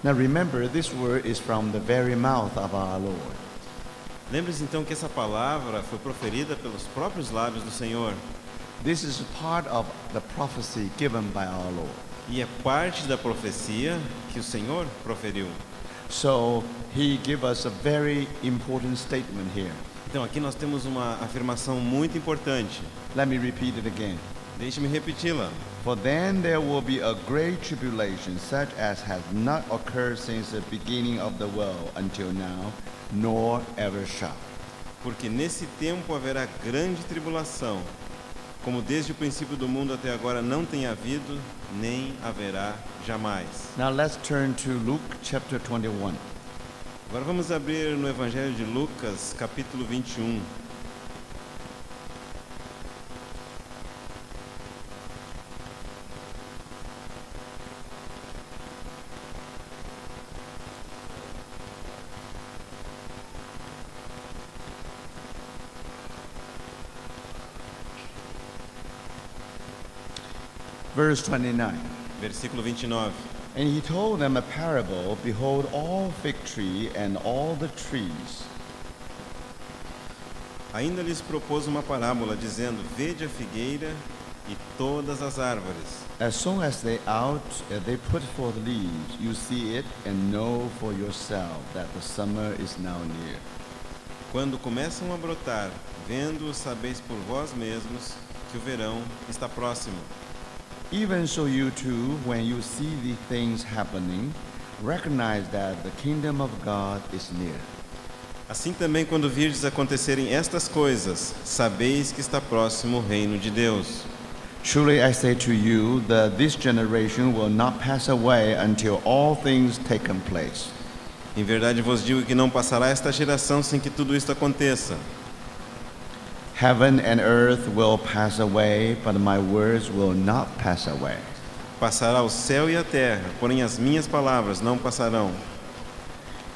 Now remember, this word is from the very mouth of our Lord. Lembre-se então que essa palavra foi proferida pelos próprios lábios do Senhor. This is part of the prophecy given by our Lord. E é parte da profecia que o Senhor proferiu. So he gave us a very important statement here. Então aqui nós temos uma afirmação muito importante. Let me repeat it again. Deixe-me repeti-la. For then there will be a great tribulation, such as has not occurred since the beginning of the world until now, nor ever shall. Porque nesse tempo haverá grande tribulação, como desde o princípio do mundo até agora não tem havido, nem haverá jamais. Now let's turn to Luke chapter 21. Agora vamos abrir no Evangelho de Lucas, capítulo 21. Verse 29. Versículo 29. And he told them a parable, behold, all fig tree and all the trees. Ainda lhes propôs uma parábola, dizendo: Vede a figueira e todas as árvores. As soon as they put forth leaves, you see it and know for yourself that the summer is now near. Quando começam a brotar, vendo-os, sabeis por vós mesmos que o verão está próximo. Even so you too, when you see these things happening, recognize that the kingdom of God is near. Assim também, quando virdes acontecerem estas coisas, sabeis que está próximo o reino de Deus. Truly I say to you that this generation will not pass away until all things taken place. Em verdade vos digo que não passará esta geração sem que tudo isto aconteça. Heaven and earth will pass away, but my words will not pass away. Passará o céu e a terra, porém as minhas palavras não passarão.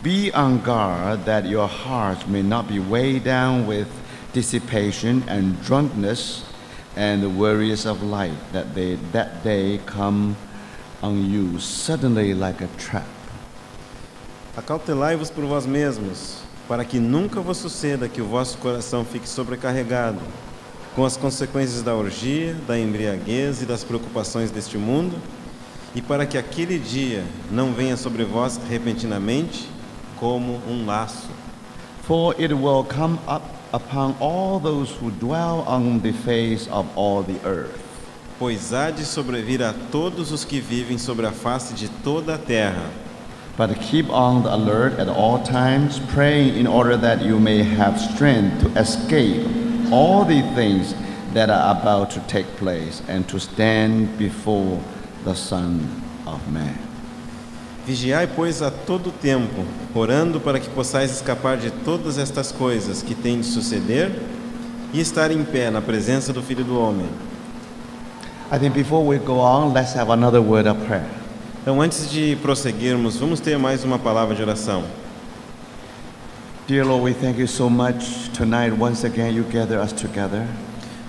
Be on guard that your hearts may not be weighed down with dissipation and drunkenness and the worries of life, that day come on you suddenly like a trap. Acautelai-vos por vós mesmos, para que nunca vos suceda que o vosso coração fique sobrecarregado com as consequências da orgia, da embriaguez e das preocupações deste mundo, e para que aquele dia não venha sobre vós repentinamente como um laço. For it will come up upon all those who dwell on the face of all the earth. Pois há de sobrevir a todos os que vivem sobre a face de toda a terra. But keep on the alert at all times, praying in order that you may have strength to escape all the things that are about to take place and to stand before the Son of Man. Vigiai, pois, a todo tempo, orando para que possais escapar de todas estas coisas que têm de suceder e estar em pé na presença do Filho do Homem. I think before we go on, let's have another word of prayer. Então, antes de prosseguirmos, vamos ter mais uma palavra de oração. Dear Lord, we thank you so much tonight. Once again, you gather us together.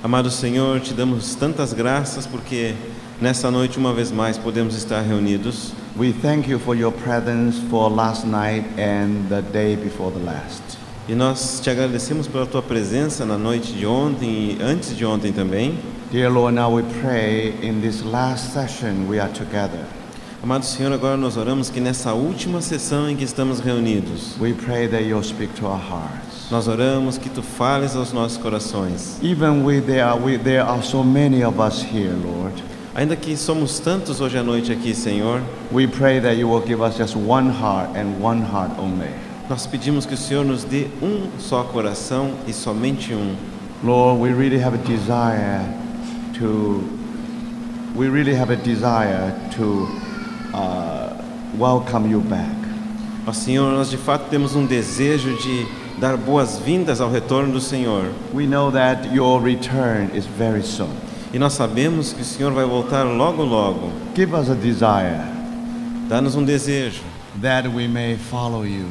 Amado Senhor, te damos tantas graças porque nessa noite, uma vez mais, podemos estar reunidos. We thank you for your presence for last night and the day before the last. E nós te agradecemos pela tua presença na noite de ontem e antes de ontem também. Dear Lord, now we pray in this last session we are together. Amado Senhor, agora nós oramos que nessa última sessão em que estamos reunidos, We pray that you'll speak to our hearts. nós oramos que tu fales aos nossos corações. Even there are so many of us here, Lord. Ainda que somos tantos hoje à noite aqui, Senhor, We pray that you will give us just one heart and one heart only. nós pedimos que o Senhor nos dê um só coração e somente um. Lord, we really have a desire to welcome you back. Ó Senhor, nós de fato temos um desejo de dar boas-vindas ao retorno do Senhor. We know that your return is very soon. E nós sabemos que o Senhor vai voltar logo, logo. Give us a desire Dá-nos um desejo, that we may follow you.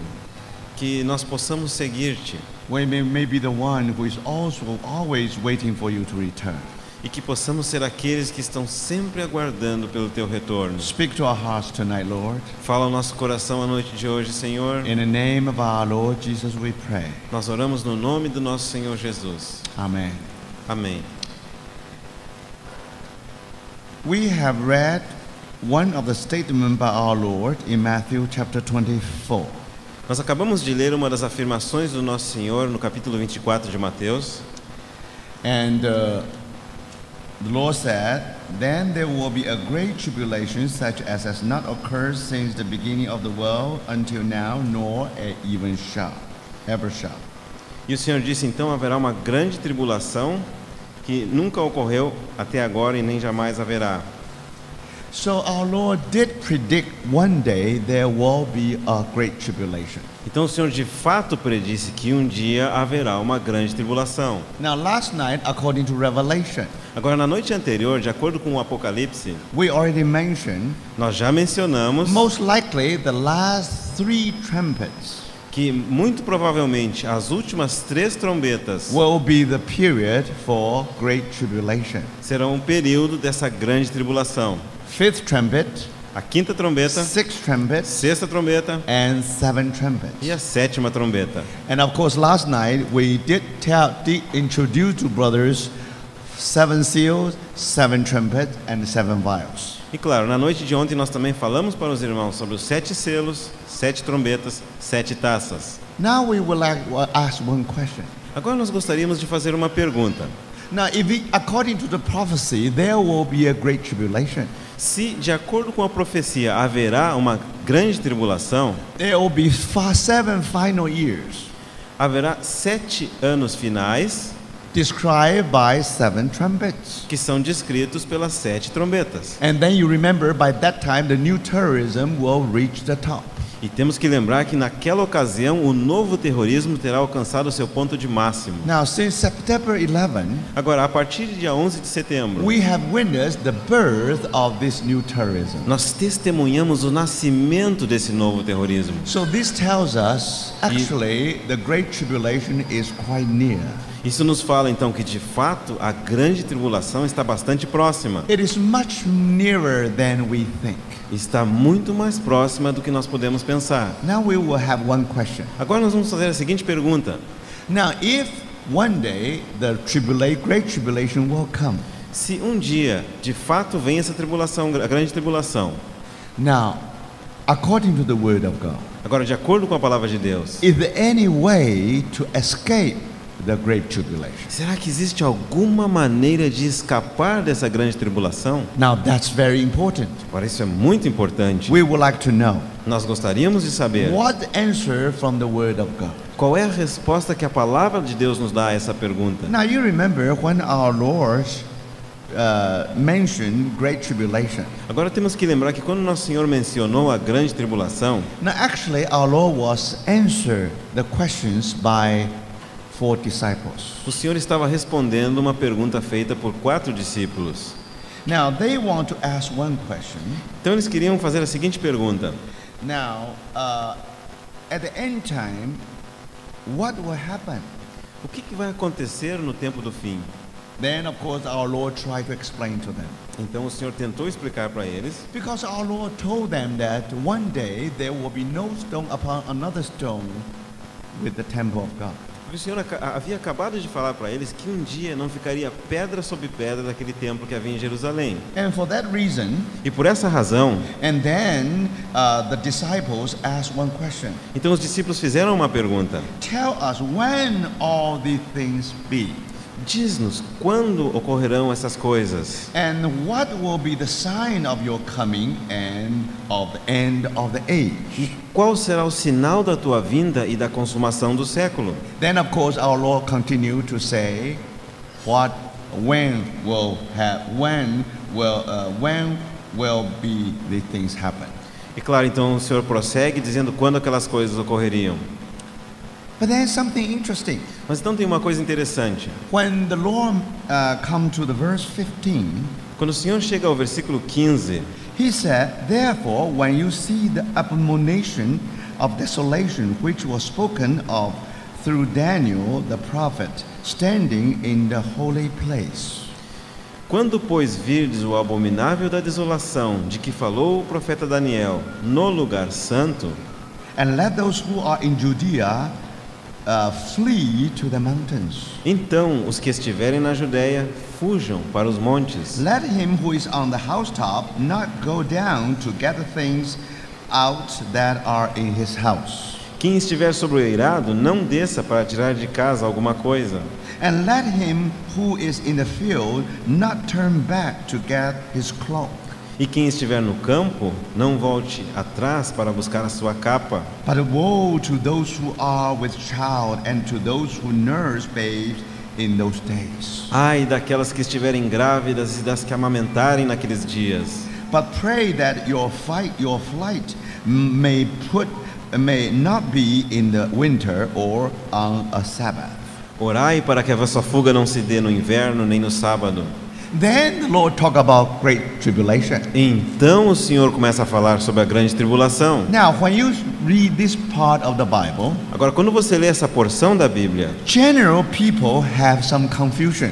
que nós possamos seguir-te. We may be the one who is also always waiting for you to return. e que possamos ser aqueles que estão sempre aguardando pelo Teu retorno. Speak to our hearts tonight, Lord. Fala ao nosso coração a noite de hoje, Senhor. In the name of our Lord Jesus we pray. Nós oramos no nome do nosso Senhor Jesus. Amen. Amém. We have read one of the statements by our Lord in Matthew chapter 24. Nós acabamos de ler uma das afirmações do nosso Senhor no capítulo 24 de Mateus. And the Lord said, "Then there will be a great tribulation such as has not occurred since the beginning of the world until now, nor even ever shall." E o Senhor disse, então haverá uma grande tribulação que nunca ocorreu até agora e nem jamais haverá. So our Lord did predict one day there will be a great tribulation. Então o Senhor de fato predisse que um dia haverá uma grande tribulação. Now last night, according to Revelation, Agora, na noite anterior, de acordo com o Apocalipse, we already mentioned nós já mencionamos most likely the last 3 trumpets que muito provavelmente as últimas 3 trombetas will be the period for great tribulation. serão um período dessa grande tribulação. 5th trumpet, A 5ª trombeta, 6th trumpet, 6ª trombeta and 7th trumpet. e a 7ª trombeta. And of course, last night we did introduce to brothers 7 seals, 7 trumpets, and 7 vials. E claro, na noite de ontem nós também falamos para os irmãos sobre os 7 selos, 7 trombetas, 7 taças. Now we will ask one question. Agora nós gostaríamos de fazer uma pergunta. Now, according to the prophecy, there will be a great tribulation. Se, de acordo com a profecia, haverá uma grande tribulação, There will be 7 final years, haverá 7 anos finais described by 7 trumpets. que são descritos pelas 7 trombetas. And then you remember, by that time, the new terrorism will reach the top. E temos que lembrar que naquela ocasião o novo terrorismo terá alcançado seu ponto de máximo. Now, since September 11, Agora, a partir de dia 11 de setembro, we have witnessed the birth of this new terrorism. nós testemunhamos o nascimento desse novo terrorismo. So this tells us, actually, the great tribulation is quite near. Isso nos fala então que de fato a grande tribulação está bastante próxima. It is much nearer than we think. Está muito mais próxima do que nós podemos pensar. Now we will have one question. Agora nós vamos fazer a seguinte pergunta: Now, if one day the great tribulation will come, se um dia de fato vem essa tribulação, a grande tribulação, now, according to the word of God, agora de acordo com a palavra de Deus, is there any way to escape the great tribulation? será que existe alguma maneira de escapar dessa grande tribulação? Now, that's very important. Agora isso é muito importante. We would like to know Nós gostaríamos de saber what answer from the word of God. qual é a resposta que a palavra de Deus nos dá a essa pergunta. Now, you remember when our Lord mentioned great tribulation. Agora temos que lembrar que quando nosso Senhor mencionou a grande tribulação, Now, actually, our Lord was answer the questions by 4 disciples. o Senhor estava respondendo uma pergunta feita por 4 discípulos. Now, they want to ask one question. Então eles queriam fazer a seguinte pergunta: Now, at the end time, what will happen? o que vai acontecer no tempo do fim? Then, of course, our Lord tried to explain to them. Então o Senhor tentou explicar para eles, Because our Lord told them that one day there will be no stone upon another stone with the temple of God. porque o Senhor havia acabado de falar para eles que um dia não ficaria pedra sobre pedra daquele templo que havia em Jerusalém. And for that reason, E por essa razão, and then the disciples asked one question. então os discípulos fizeram uma pergunta: Tell us when all these things be. diz-nos quando ocorrerão essas coisas And what will be the sign of your coming and of the end of the age? e qual será o sinal da tua vinda e da consumação do século. Then, of course, our Lord continued to say, when will be the things happen? E claro, então o Senhor prossegue dizendo quando aquelas coisas ocorreriam. But there's something interesting. Mas então tem uma coisa interessante. When the Lord come to the verse 15, Quando o Senhor chega ao versículo 15, He said, "Therefore, when you see the abomination of desolation which was spoken of through Daniel the prophet standing in the holy place." Quando, pois, virdes o abominável da desolação, de que falou o profeta Daniel, no lugar santo, and let those who are in Judea flee to the mountains. então os que estiverem na Judéia fujam para os montes. Let him who is on the housetop not go down to gather things out that are in his house. Quem estiver sobre o eirado, não desça para tirar de casa alguma coisa. And let him who is in the field not turn back to get his cloak. E quem estiver no campo, não volte atrás para buscar a sua capa. But woe to those who are with child and to those who nurse babes in those days. Ai daquelas que estiverem grávidas e das que amamentarem naqueles dias. But pray that your flight may not be in the winter or on a Sabbath. Orai para que a vossa fuga não se dê no inverno nem no sábado. Then the Lord talk about great tribulation. Então o Senhor começa a falar sobre a grande tribulação. Now, when you read this part of the Bible, Agora, quando você lê essa porção da Bíblia, general people have some confusion.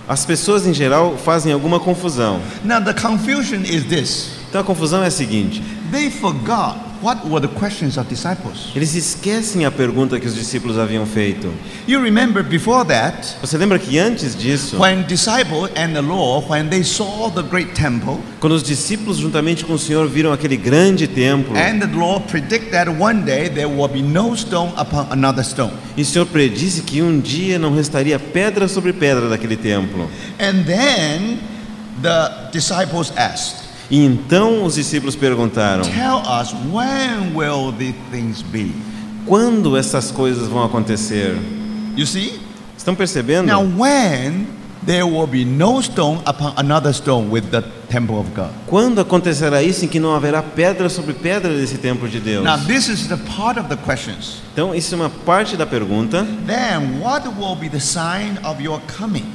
as pessoas em geral fazem alguma confusão. Now, the confusion is this. Então a confusão é a seguinte: They forgot what were the questions of disciples. eles esquecem a pergunta que os discípulos haviam feito. You remember before that, Você lembra que antes disso, when disciples and the Lord, when they saw the great temple, quando os discípulos juntamente com o Senhor viram aquele grande templo, and the Lord predicted that one day there will be no stone upon another stone. e o Senhor predisse que um dia não restaria pedra sobre pedra daquele templo. And then the disciples asked, E então os discípulos perguntaram: tell us, when will these things be? quando essas coisas vão acontecer? You see? Estão percebendo? Now, when there will be no stone upon another stone with the temple of God. Quando acontecerá isso em que não haverá pedra sobre pedra desse templo de Deus? Now, this is the part of the questions. Então isso é uma parte da pergunta. Then, what will be the sign of your coming?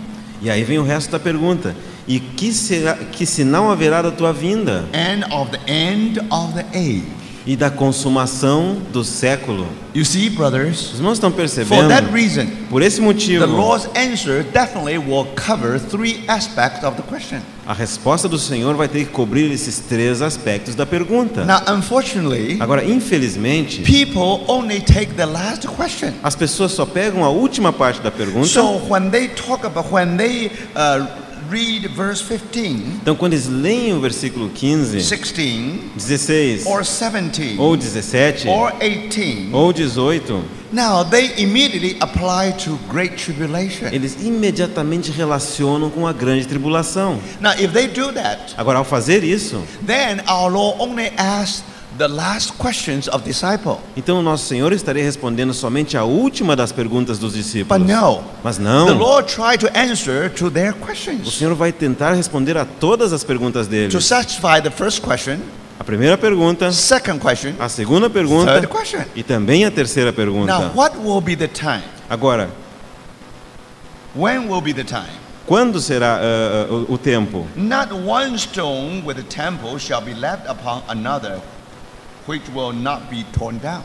E aí vem o resto da pergunta. E que sinal haverá da tua vinda And of the end of the age. e da consumação do século? You see, brothers, Os irmãos estão for percebendo? that reason, Por esse the motivo, Lord's answer definitely will cover three aspects of the question. a resposta do Senhor vai ter que cobrir esses três aspectos da pergunta. Now, unfortunately, Agora, infelizmente, people only take the last question. as pessoas só pegam a última parte da pergunta. So when they read verse 15, Então, quando eles leem o versículo 15, 16, 16, or 17, ou 17, or 18, ou 18, now they immediately apply to great tribulation. eles imediatamente relacionam com a grande tribulação. Now, if they do that, Agora, ao fazer isso, then our Lord only asks the last questions of disciple. então o nosso Senhor estaria respondendo somente a última das perguntas dos discípulos. But no, Mas the não, Lord tried to answer to their o questions. Senhor vai tentar responder a todas as perguntas To deles. satisfy the first question, A primeira pergunta, second question, a segunda pergunta third question. e também a terceira Now, pergunta. what will be the time? Agora, When will be the time? quando será o tempo? Not one stone with the temple shall be left upon another, which will not be torn down.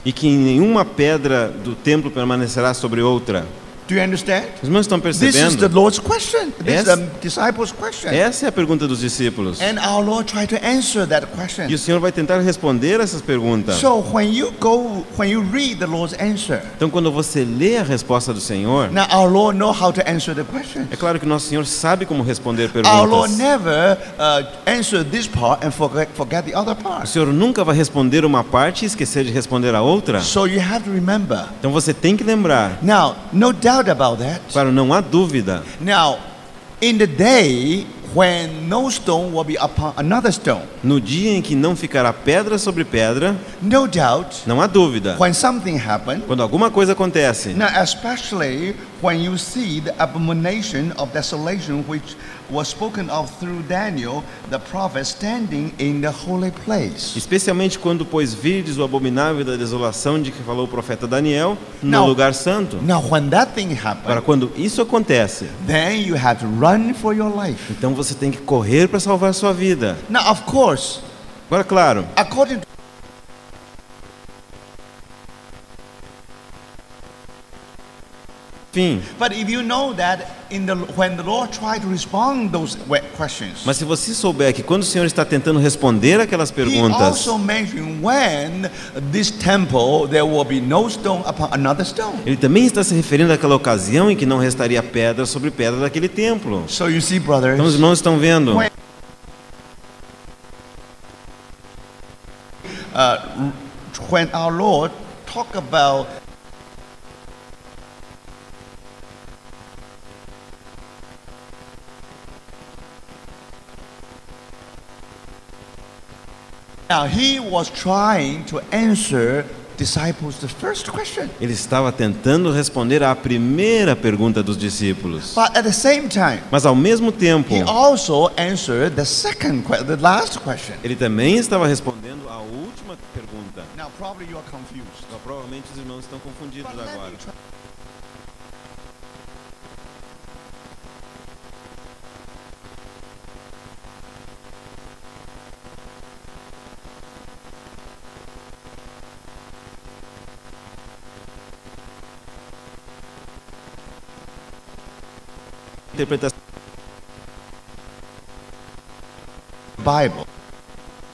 E que nenhuma pedra do templo permanecerá sobre outra. Do you understand? Os irmãos estão This is the percebendo? Lord's question. This is Yes. the disciples' question. Essa é a pergunta dos discípulos. And our Lord tried to answer that question. E o Senhor vai tentar responder essas perguntas. So when you read the Lord's answer, Então, quando você lê a resposta do Senhor, now our Lord know how to answer the question. é claro que nosso Senhor sabe como responder Our Lord perguntas. never answer this part and forget the other O part. Senhor nunca vai responder uma parte e esquecer de responder a outra. So you have to remember. Então você tem que lembrar. Now, no doubt about that. Claro, não há dúvida. Now, in the day when no stone will be upon another stone, No dia em que não ficará pedra sobre pedra, no doubt, não há dúvida. when something happens, Quando alguma coisa acontece, now especially when you see the abomination of desolation which was spoken of through Daniel, the prophet, standing in the holy place. especialmente quando, pois, virdes o abominável da desolação de que falou o profeta Daniel no Não. lugar santo. Now, when that thing Agora, happens, quando isso acontece, then you have to run for your life. então você tem que correr para salvar a sua vida. Now, of course, Agora, claro, according to fim. But if you know that when the Lord tried to respond those questions, Mas se você souber que quando o Senhor está tentando responder aquelas He perguntas, also mentioned when this temple there will be no stone upon another stone. Ele também está se referindo àquela ocasião em que não restaria pedra sobre pedra daquele templo. So you see, brothers, Então os irmãos estão vendo. when our Lord talk about now, He was trying to answer disciples the first question. Ele estava tentando responder à primeira pergunta dos discípulos. But at the same time, Mas ao mesmo tempo, He also answered the last question. ele também estava respondendo à última pergunta. Now, probably you are confused. Então, provavelmente os irmãos estão confundidos But let agora. me try. Interpretação Bible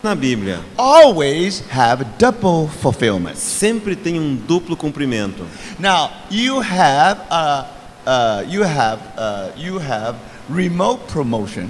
na Bíblia always have double fulfillment. sempre tem um duplo cumprimento. Now, you have remote promotion.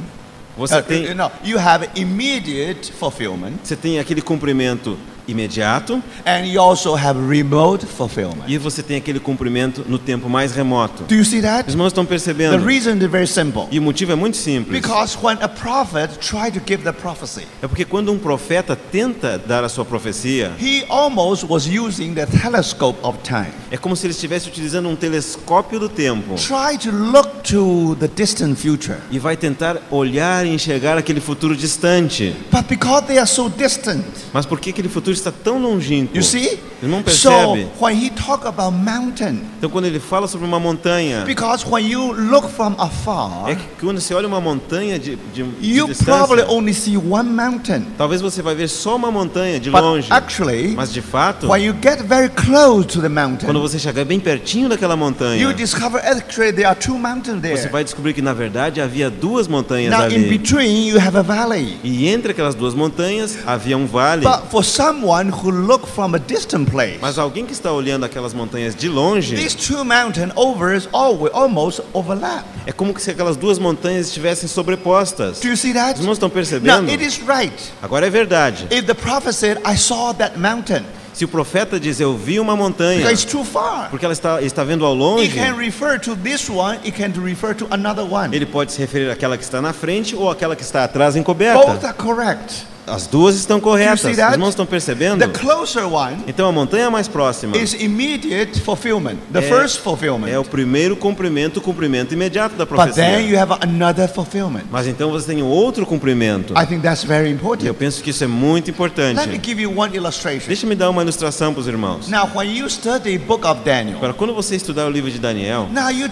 Você tem, No, you have immediate fulfillment, você tem aquele cumprimento imediato and you also have remote fulfillment. e você tem aquele cumprimento no tempo mais remoto. Do you see Os that? irmãos estão The percebendo? reason is very simple. E o motivo é muito simples. Because when a prophet tried to give the prophecy, É porque quando um profeta tenta dar a sua profecia, he almost was using the telescope of time. é como se ele estivesse utilizando um telescópio do tempo Try to look to the distant future. e vai tentar olhar e enxergar aquele futuro distante. But because they are so distant, Mas por que aquele futuro está tão longínquo? you see? Ele não So percebe. when he talk about mountain, Então quando ele fala sobre uma montanha, because when you look from afar, é que quando você olha uma montanha de you distância, probably only see one mountain. talvez você vai ver só uma montanha de But longe. actually, Mas de fato, when you get very close to the quando mountain, você chegar bem pertinho daquela montanha, you discover actually there are two mountains você there. vai descobrir que na verdade havia duas montanhas Now in ali. between you have a valley. E entre aquelas duas montanhas havia um vale. But for someone who look from a distant place, Mas alguém que está olhando aquelas montanhas de longe, these two mountain overs almost overlap. é como se aquelas duas montanhas estivessem sobrepostas. Do you see that? Os irmãos estão Now percebendo? it is right. Agora é verdade. If the prophet said, I saw that mountain, Se o profeta diz, eu vi uma montanha, because it's too far. porque ela está vendo ao It longe, can refer to this one, it can refer to another one. ele pode se referir àquela que está na frente ou àquela que está atrás Both encoberta. are correct. As duas estão corretas. Do you Os see that? irmãos estão percebendo? The closer one Então a montanha mais próxima is immediate fulfillment, the É- first é fulfillment. o primeiro cumprimento, o cumprimento imediato da But then profecia. you have another fulfillment. Mas então você tem um outro cumprimento. I think that's very E eu important. penso que isso é muito importante. Let me give you one illustration. Deixa-me dar uma ilustração para os irmãos. Now, when you study book of Daniel, Agora, quando você estudar o livro de Daniel, now you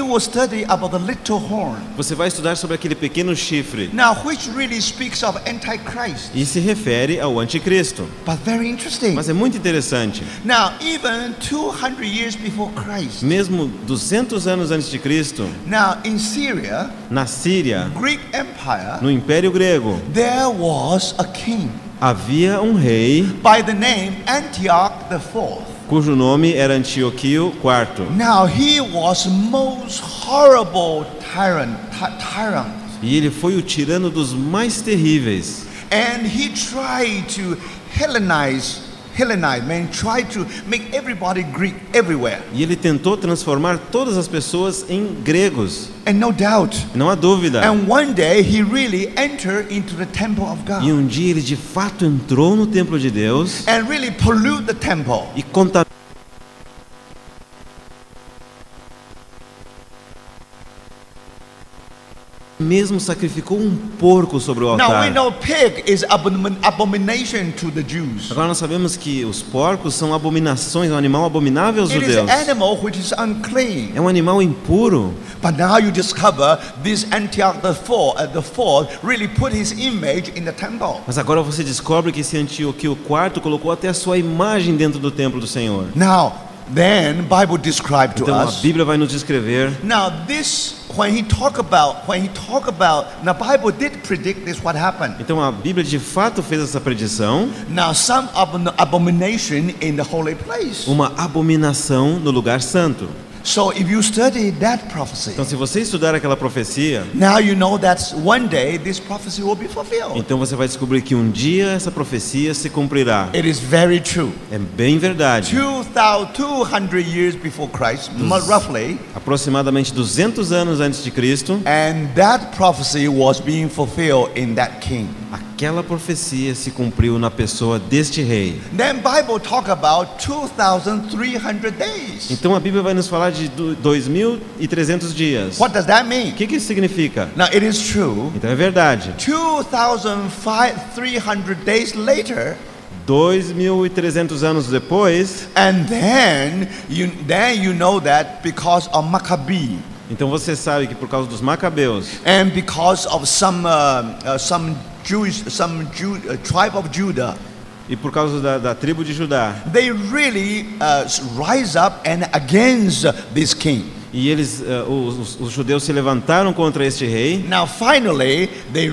will study about the little horn. você vai estudar sobre aquele pequeno chifre. Now, which really speaks of Antichrist. E se refere ao anticristo. But very interesting. Mas é muito interessante. Now, even 200 years before Christ, Mesmo 200 anos antes de Cristo, now in Syria, na Síria, Greek Empire, no Império Grego, there was a king havia um rei by the name Antioch IV. cujo nome era Antioquio IV. Now, he was most horrible tyrant. E ele foi o tirano dos mais terríveis. And he tried to Hellenize, tried to make everybody Greek everywhere. E ele tentou transformar todas as pessoas em gregos. And no doubt. Não há dúvida. And one day he really entered into the temple of E God um dia ele de fato entrou no templo de Deus and really pollute the temple. e contaminou. Mesmo sacrificou um porco sobre o Now we altar. know pig is abomination to the Jews. Agora nós sabemos que os porcos são abominações, um animal abominável aos It is judeus. an animal which is unclean. É um animal impuro. But now you discover this Antioch the fourth really put his image in the temple. Mas agora você descobre que esse Antioquio IV colocou até a sua imagem dentro do templo do Senhor. Now, then Bible described to Então a us. Bíblia vai nos descrever. Now this, when he talk about, now Bible did predict this what happened. Então a Bíblia de fato fez essa predição. Now some abomination in the holy place. Uma abominação no lugar santo. So if you study that prophecy, Então se você estudar aquela profecia, now you know that one day this prophecy will be fulfilled. então você vai descobrir que um dia essa profecia se cumprirá. It is very true. É bem verdade. 200 years before Christ, roughly, Aproximadamente 200 anos antes de Cristo, and that prophecy was being fulfilled in that king. aquela profecia se cumpriu na pessoa deste rei. Then Bible talk about 2,300 days. Então a Bíblia vai nos falar de 2.300 dias. What does that mean? O que isso significa? Now it is true. Então é verdade. 2,300 days later, 2.300 anos depois, and then you know that because of Maccabee então você sabe que por causa dos Macabeus and because of some tribe of Judah, e por causa da tribo de Judá, they really rise up and against this king. e eles, os judeus se levantaram contra este rei. Now finally, they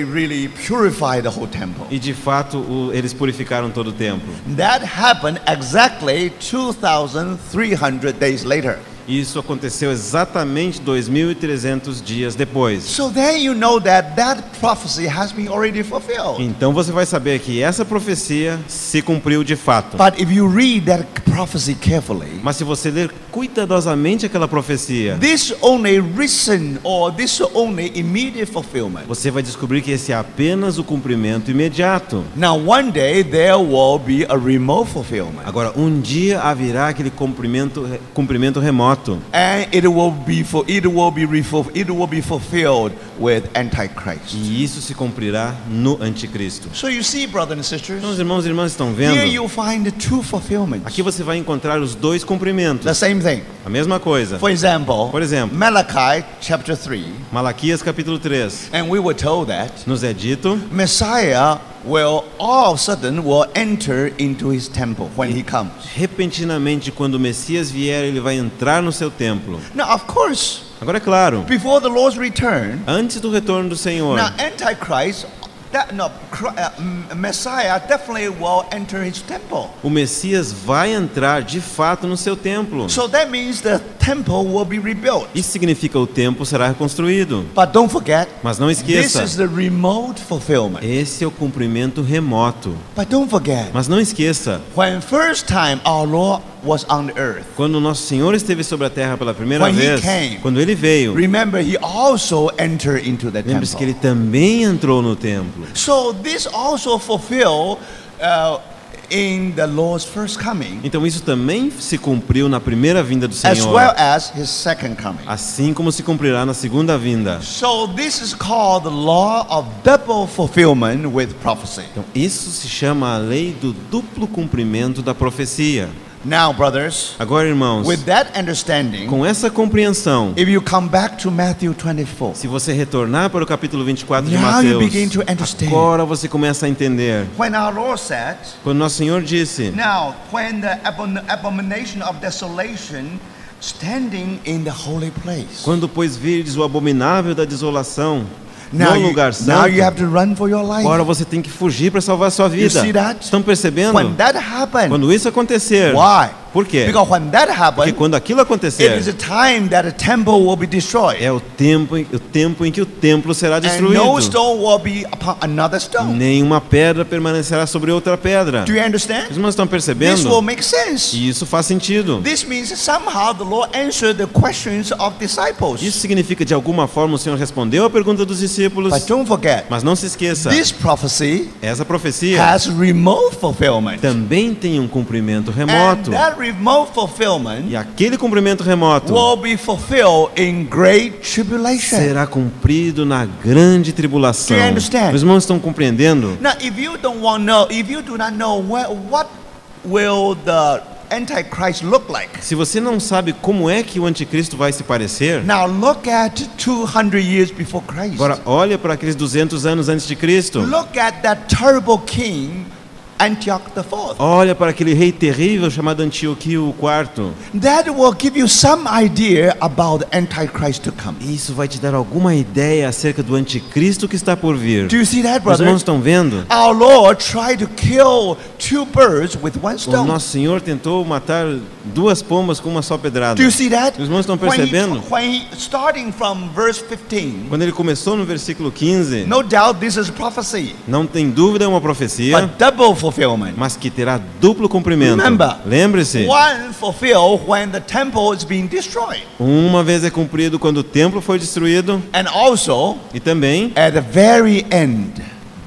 really purify the whole temple. E de fato eles purificaram todo o templo. That happened exactly 2,300 days later. E isso aconteceu exatamente 2.300 dias depois. So then you know that prophecy has been already fulfilled. Então você vai saber que essa profecia se cumpriu de fato. But if you read that prophecy carefully, Mas se você ler cuidadosamente aquela profecia, this only recent or this only immediate fulfillment. você vai descobrir que esse é apenas o cumprimento imediato. Now one day there will be a remote fulfillment. Agora, um dia haverá aquele cumprimento remoto. And it will be fulfilled with Antichrist. E isso se cumprirá no anticristo. So you see, brothers and sisters, Então, os irmãos e irmãs estão here vendo? you find the two fulfillments. Aqui você vai encontrar os dois cumprimentos. The same thing. A mesma coisa. For example, Malachi chapter 3, Malaquias capítulo 3. and we were told that Nos é dito Messiah will all of a sudden will enter into his temple when he comes. repentinamente, quando o Messias vier, ele vai entrar no seu templo. Now, of course, Agora é claro, before the Lord's return, antes do retorno do Senhor, now Antichrist, Messiah definitely will enter his temple. o Messias vai entrar de fato no seu templo. So that means the temple will be rebuilt. Isso significa o templo será reconstruído. But don't forget, Mas não this esqueça, is the remote fulfillment. esse é o cumprimento remoto. But don't forget, Mas não esqueça, when first time our Lord was on the earth, quando o nosso Senhor esteve sobre a terra pela primeira When he vez, came, quando ele veio, remember he also entered into the lembre-se que ele temple. também entrou no templo. So this also fulfill in the Lord's first coming, Então isso também se cumpriu na primeira vinda do as Senhor, well as his second coming. assim como se cumprirá na segunda vinda. So this is called the law of double fulfillment with prophecy. Então isso se chama a lei do duplo cumprimento da profecia. Now, brothers, Agora, irmãos, with that understanding, com essa compreensão, if you come back to Matthew 24, se você retornar para o capítulo 24 de now you Mateus, begin to understand. agora você começa a entender. When our Lord said, Quando nosso Senhor disse, now when the abomination of desolation standing in the holy place, quando pois virdes o abominável da desolação now no lugar now you santo, have to run for your life. agora você tem que fugir para salvar a sua vida. see that? Estão percebendo? When that happened, Quando isso acontecer, why? por quê? Because when that Porque happened, quando aquilo it acontecer, is a time that the temple will be destroyed, é o tempo em que o templo será and destruído. no stone will be upon another stone. Nenhuma pedra permanecerá sobre outra pedra. Do you understand? Os irmãos estão This percebendo? will make sense. E isso faz sentido. This means somehow the Lord answered the questions of disciples. Isso significa de alguma forma o Senhor respondeu a pergunta dos discípulos. But don't forget, Mas não se esqueça, this prophecy essa profecia has remote fulfillment. também tem um cumprimento And remoto. that remote fulfillment E aquele cumprimento remoto will be fulfilled in great tribulation. será cumprido na grande tribulação. Do you understand? Os irmãos estão compreendendo? Now, if you do not know what will the Antichrist look like, Se você não sabe como é que o anticristo vai se parecer, now look at 200 years before Christ. agora olha para aqueles 200 anos antes de Cristo. Look at that terrible king Antioch IV. Olha para aquele rei terrível chamado Antioquio IV. That will give you some idea about the Antichrist to come. Isso vai te dar alguma ideia acerca do anticristo que está por vir. Do you see that, Os brother? irmãos estão vendo? Our Lord tried to kill 2 birds with one O stone. nosso Senhor tentou matar 2 pombas com uma só pedrada. Do you see that? Os irmãos estão When percebendo? starting from verse 15, Quando ele começou no versículo 15, no doubt this is prophecy, não tem dúvida, é uma profecia, but double fulfillment. mas que terá duplo cumprimento. Remember, Lembre-se, one fulfilled when the temple is being destroyed, uma vez é cumprido quando o templo foi destruído, and also e também at the very end.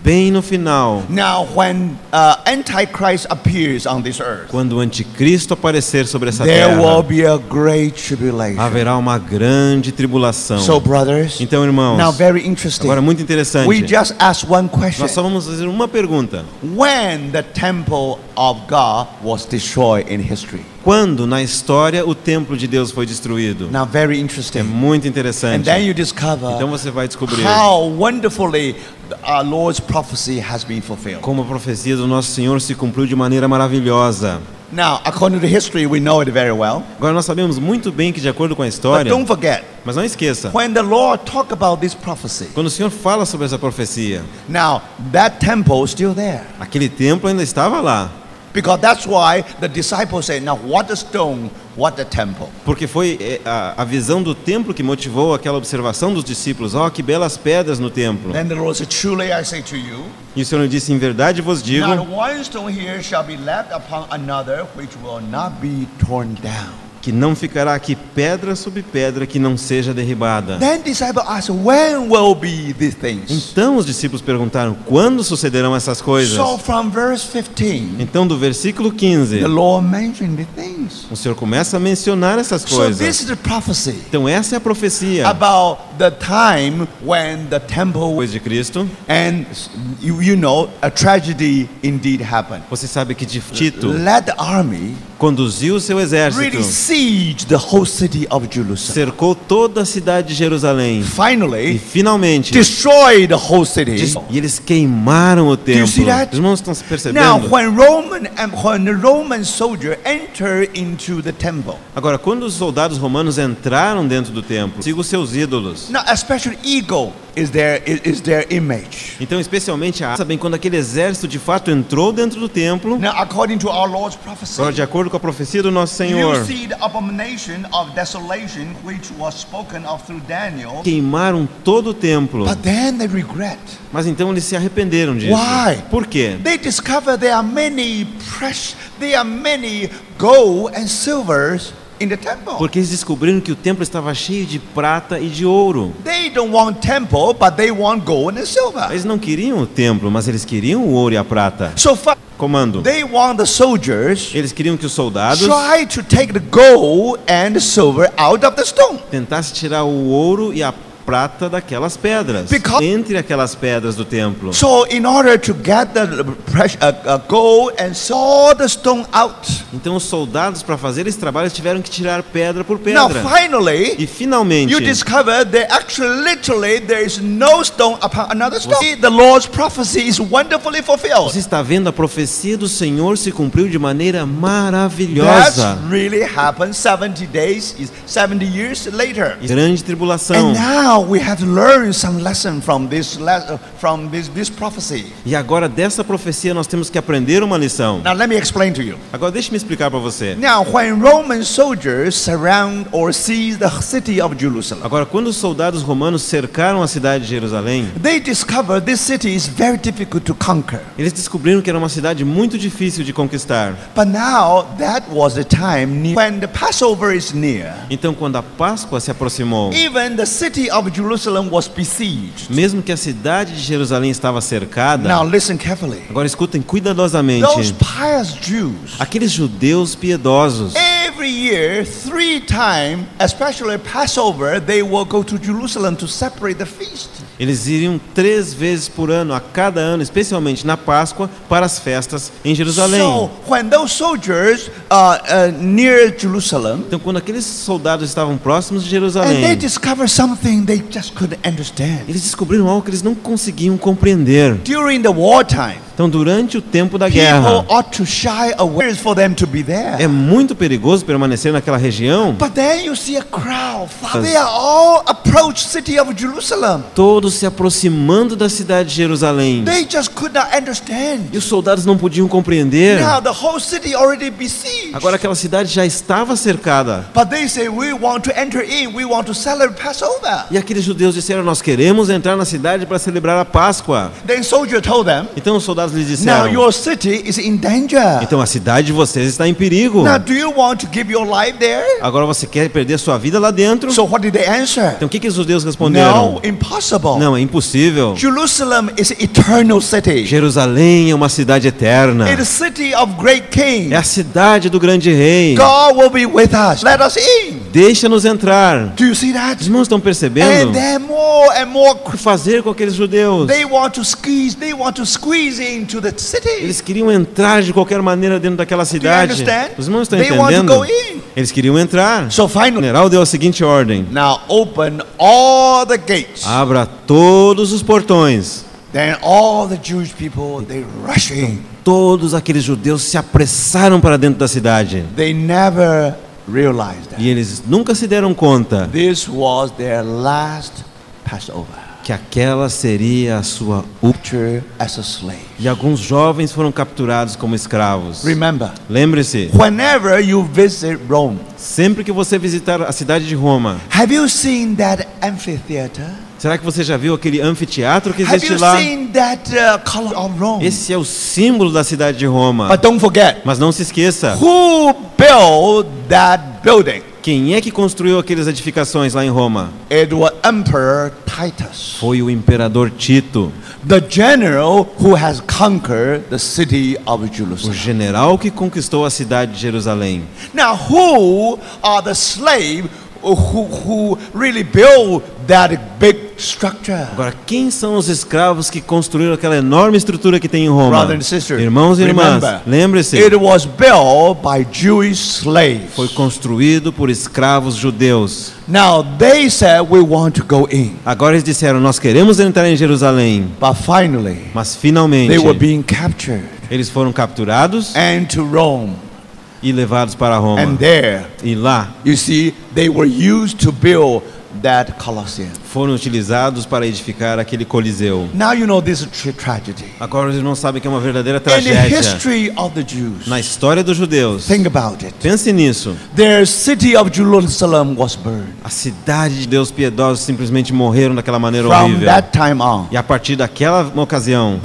bem no final, Now, when Antichrist appears on this earth, quando o anticristo aparecer sobre essa there will terra, be a great tribulation. haverá uma grande tribulação. So, brothers, Então, irmãos, now very interesting. agora muito We interessante. just asked one question. Nós só vamos fazer uma pergunta. When the temple of God was destroyed in history. Quando na história o templo de Deus foi destruído? Now, very É interesting. muito And interessante. then you discover Então você vai descobrir how wonderfully our Lord's prophecy has been fulfilled. como a profecia do nosso Senhor se cumpriu de maneira maravilhosa. Now, according to history, we know it very well. Agora nós sabemos muito bem que de acordo com a But história, don't forget, mas não esqueça, when the Lord talked about this prophecy, quando o Senhor fala sobre essa profecia, now that temple is still there. aquele templo ainda estava lá. Because that's why the disciples say, now what the stone, what the temple. Porque foi a visão do templo que motivou aquela observação dos discípulos. Ó, que belas pedras no templo. Then the Lord said, truly I say to you, E o Senhor disse, em verdade vos digo, not one stone here shall be left upon another which will not be torn down. que não ficará aqui pedra sobre pedra que não seja derribada. Then disciples asked, when will be these things? Então os discípulos perguntaram, quando sucederão essas coisas? So from verse 15, Então do versículo 15, the Lord mentioned the things. o Senhor começa a mencionar essas So coisas. this is the prophecy Então essa é a profecia about the time when the temple depois de Cristo. and you know a tragedy indeed happened. Você sabe que Tito Let the army conduziu o seu really exército, siege the whole city of Jerusalem. cercou toda a cidade de Jerusalém e Finally, finalmente destroy the whole city. e eles queimaram o templo. see that? Os irmãos estão se Now, percebendo? when the Roman soldier enter into the temple, Agora, quando os soldados romanos entraram dentro do templo, siga os seus ídolos. now especially eagle is their image. Então, especialmente, sabem, quando aquele exército de fato entrou dentro do templo, Now, according to our Lord's prophecy, agora, de acordo com a profecia do nosso you Senhor, see the abomination of desolation which was spoken of through Daniel. queimaram todo o templo. But then they regret. Mas então eles se arrependeram disso. Why? Por quê? They discover there are many gold and silvers in the temple. Porque eles descobriram que o templo estava cheio de prata e de ouro. They don't want temple, but they want gold and silver. Eles não queriam o templo, mas eles queriam o ouro e a prata. So Comando. they want the soldiers Eles queriam que os soldados try to take the gold and the silver out of the stone. tentassem tirar o ouro e a prata daquelas pedras, Because- entre aquelas pedras do templo. So in order to get the gold and all the stone out. Então os soldados, para fazer esse trabalho, eles tiveram que tirar pedra por Now pedra. finally, E finalmente, you discover that actually literally there is no stone upon another stone. The Lord's prophecy is wonderfully fulfilled. você está vendo, a profecia do Senhor se cumpriu de maneira That's maravilhosa. really happened 70 years later. Grande tribulação. And now we have to learn some lesson from this prophecy. E agora dessa profecia nós temos que aprender uma lição. Now let me explain to you. Agora deixe-me explicar para você. Now when Roman soldiers surround or seize the city of Jerusalem, Agora, quando os soldados romanos cercaram a cidade de Jerusalém, they discover this city is very difficult to conquer. eles descobriram que era uma cidade muito difícil de conquistar. But now that was the time when the Passover is near. Então, quando a Páscoa se aproximou, Even the city of Jerusalem was besieged. mesmo que a cidade de Jerusalém estava cercada, Now listen carefully. agora escutem cuidadosamente, Those pious Jews, aqueles judeus piedosos, every year, 3 times, especially Passover, they will go to Jerusalem to separate the feast. eles iriam 3 vezes por ano, a cada ano, especialmente na Páscoa, para as festas em Jerusalém. So when those soldiers near Jerusalem, Então, quando aqueles soldados estavam próximos de and they Jerusalém, discover something they just couldn't understand. eles descobriram algo que eles não conseguiam compreender. During the wartime, Então, durante o tempo da people guerra, ought to shy away for them to be there. é muito perigoso permanecer naquela região. But then you see a crowd. They are all approach city of Jerusalem. Todos se aproximando da cidade de Jerusalém. They just could not understand. E os soldados não podiam compreender. Now the whole city already besieged. Agora aquela cidade já estava cercada. But they say we want to enter in. We want to celebrate Passover. E aqueles judeus disseram: nós queremos entrar na cidade para celebrar a Páscoa. Then soldier told them, Então os soldados lhes now disseram: your city is in danger. então a cidade de vocês está em perigo. Now do you want to give your life there? Agora você quer perder sua vida lá dentro? So what did they answer? Então o que os judeus responderam? No, impossible. Não, é impossível. Jerusalem is an eternal city. Jerusalém é uma cidade eterna. It is the city of great king. É a cidade do grande rei. God will be with us. Let us in. Deixa-nos entrar. Do you see that? Os irmãos estão And percebendo? then more and more O que fazer com aqueles judeus? they want to squeeze into the city. Eles queriam entrar de qualquer maneira dentro daquela cidade. understand? Os irmãos estão They want to entendendo? go in. Eles queriam entrar. So O finally, general deu a seguinte ordem: now open all the gates. abra todos os portões. Then all the Jewish people, they rush in. Todos aqueles judeus se apressaram para dentro da cidade. They never realized that E eles nunca se deram conta this was their last Passover. que aquela seria a sua última. Captured as a slave. E alguns jovens foram capturados como escravos. Remember, Lembre-se, whenever you visit Rome, sempre que você visitar a cidade de Roma, have you seen that amphitheater? será que você já viu aquele anfiteatro que Have existe you lá? seen that color of Rome? Esse é o símbolo da cidade de Roma. But don't forget, Mas não se esqueça, who built that building? quem é que construiu aquelas edificações lá em Roma? It was Emperor Titus, Foi o imperador Tito, the general who has conquered the city of o Jerusalem. general que conquistou a cidade de Jerusalém. Now, who are the slave who really built that big structure? Agora, quem são os escravos que construíram aquela enorme estrutura que tem em Roma? Brothers and sisters, Irmãos e irmãs, remember, lembre-se, it was built by Jewish slaves. foi construído por escravos judeus. Now they said we want to go in, Agora eles disseram: nós queremos entrar em Jerusalém. but finally Mas finalmente they were being captured eles foram capturados and to Rome. e levados para Roma. And there, E lá you see, they were used to build that Colosseum. foram utilizados para edificar aquele coliseu. Now you know this is tragedy. Agora eles não sabem que é uma verdadeira In the tragédia. history of the Jews, Na história dos judeus, think about it. pense nisso. Their city of Jerusalem was burned. A cidade de Deus piedosos simplesmente morreram daquela maneira From horrível. that time on, E a partir daquela ocasião,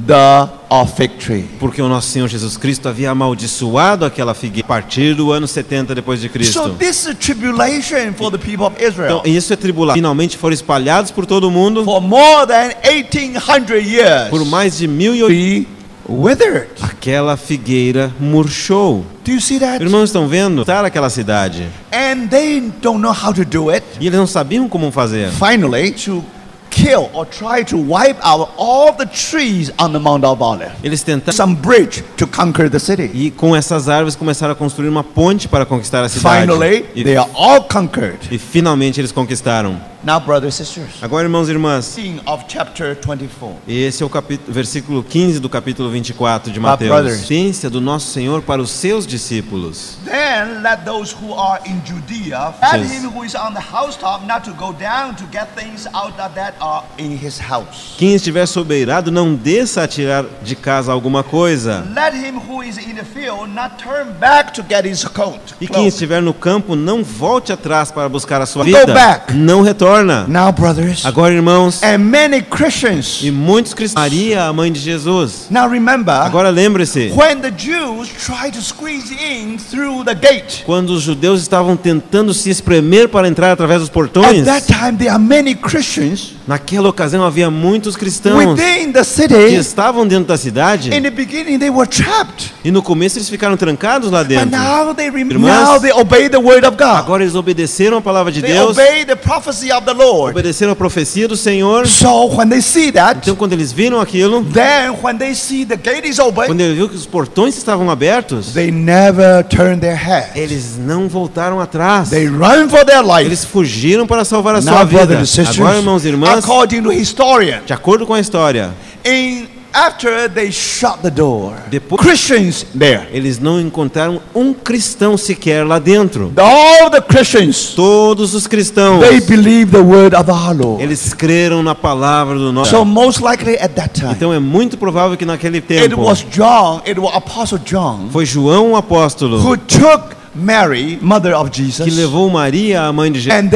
the fig tree. porque o nosso Senhor Jesus Cristo havia amaldiçoado aquela figueira a partir do ano 70 depois de So Cristo. this is tribulation for the people of Israel. Então, isso é tribulação. Finalmente foram espalhados por todo o mundo For more than 1800 years, por mais de 1800. be withered. Aquela figueira murchou. Do you see that? Irmãos, estão vendo? Estar aquela cidade. And they don't know how to do it. E eles não sabiam como fazer. Finally, to kill or try to wipe out all the trees on the Mount of Olives. Eles tentaram Some bridge to conquer the city. e com essas árvores começaram a construir uma ponte para conquistar a cidade. Finally, they are all conquered. E finalmente eles conquistaram. Now, brothers and sisters, Agora, irmãos e irmãs, scene of chapter 24. esse é o versículo 15 do capítulo 24 de brothers. Mateus. Ciência do nosso Senhor para os seus discípulos. Then let those who are in Judea, let Yes. him who is on the housetop not to go down to get things out that are in his house. Quem estiver sobeirado, não desça a tirar de casa alguma coisa. Let him who is in the field not turn back to get his coat. E quem cloak. estiver no campo, não volte atrás para buscar a sua Go vida. back. Não retorna. Now, brothers, Agora, irmãos, and many Christians. e muitos cristãos. Maria, a mãe de Jesus. Now remember, Agora lembre-se, when the Jews tried to squeeze in through the gate, quando os judeus estavam tentando se espremer para entrar através dos at portões, that time there are many Christians naquela ocasião havia muitos cristãos within the que city. estavam dentro da cidade In the beginning they were trapped, e no começo eles ficaram trancados lá but dentro. now Irmãs, they obey the word of God. Agora eles obedeceram a palavra de They Deus, obey the prophecy of the Lord. obedeceram a profecia do Senhor. So when they see that, Então quando eles viram aquilo, then when they see the gate is open, quando eles viram que os portões estavam abertos, they never turn their head. eles não voltaram atrás. They run for their life. Eles fugiram para salvar a Now, sua vida. brothers and sisters, Agora, irmãos e irmãs, according to historian, de acordo com a história, in after they shut the door, Depois- Christians there, Eles não encontraram um cristão sequer lá dentro. all the Christians, Todos os cristãos, they believe the word of our Lord. eles creram na palavra do nosso. So most likely at that time, Então é muito provável que naquele it tempo was John, it was Apostle John, foi João o apóstolo who took Mary, mother of Jesus, que levou Maria, a mãe de Jesus, and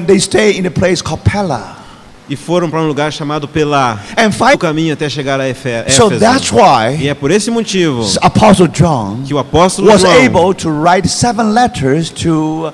they stay in a place called Pella. e foram para um lugar chamado Pelá, And o finally, caminho até chegar a Éfeso. so that's why E é por esse motivo Apostle John que o apóstolo was João able to write 7 letters to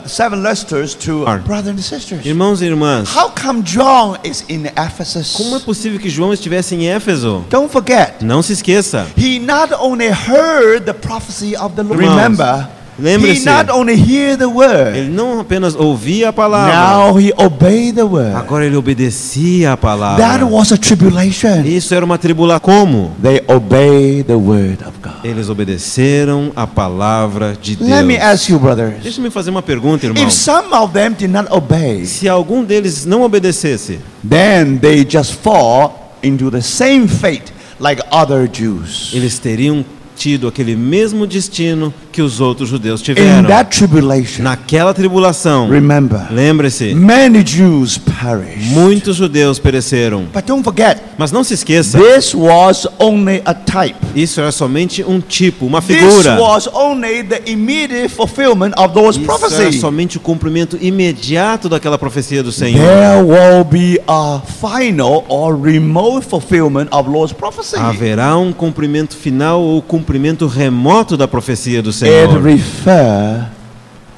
7 letters to brothers and sisters. Irmãos e irmãs, How come John is in Ephesus? como é possível que João estivesse em Éfeso? Don't forget, Não se esqueça. he not only heard the prophecy of the Lord. Irmãos, Remember, he lembre-se, not only hear the word. ele não apenas ouvia a palavra, Now he obeyed the word. agora ele obedecia a That palavra. was a tribulation. Isso era uma tribulação. Como? They obeyed the word of God. Eles obedeceram a palavra de Let me Deus. ask you, brothers. Deixa-me fazer uma pergunta, irmão. If some of them did not obey, Se algum deles não obedecesse, then they just fall into the same fate like other Jews. eles teriam tido aquele mesmo destino que os outros judeus In tiveram. that tribulation, Naquela tribulação, remember, lembre-se, many Jews perished. muitos judeus pereceram. But don't forget, Mas não se esqueça, this was only a type. isso era somente um tipo, uma This figura. was only the immediate fulfillment of those Isso era prophecies. somente o cumprimento imediato daquela profecia do Senhor. There will be a final or remote fulfillment of Lord's prophecy. Haverá um cumprimento final ou cumprimento remoto da profecia do It Senhor. refers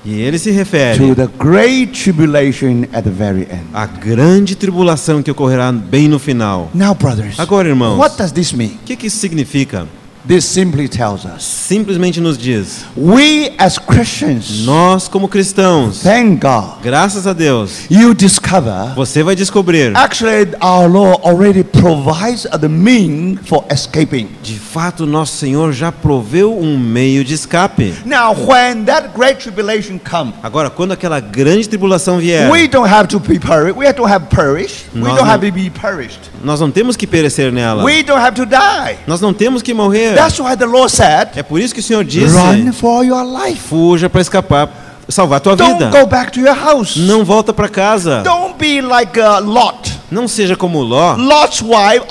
E ele se refere to the great tribulation at the very end. à grande tribulação que ocorrerá bem no final. Now, brothers, Agora, irmãos, what does this mean? o que isso significa? This simply tells us Simplesmente nos diz, we as Christians, nós como cristãos, thank God, graças a Deus, you discover você vai descobrir, actually our Lord already provides the means for escaping. de fato nosso Senhor já proveu um meio de escape. Now, when that great tribulation comes, Agora, quando aquela grande tribulação vier, we don't have to be perished. We don't have perished. We Nós don't não- have to be perished. nós não temos que perecer nela. We don't have to die. Nós não temos que morrer. That's why the Lord said, É por isso que o Senhor disse, run for your life. fuja para escapar, salvar a tua Don't vida. go back to your house. Não volta para casa. Don't be like Lot. Não seja como Ló. Lot's wife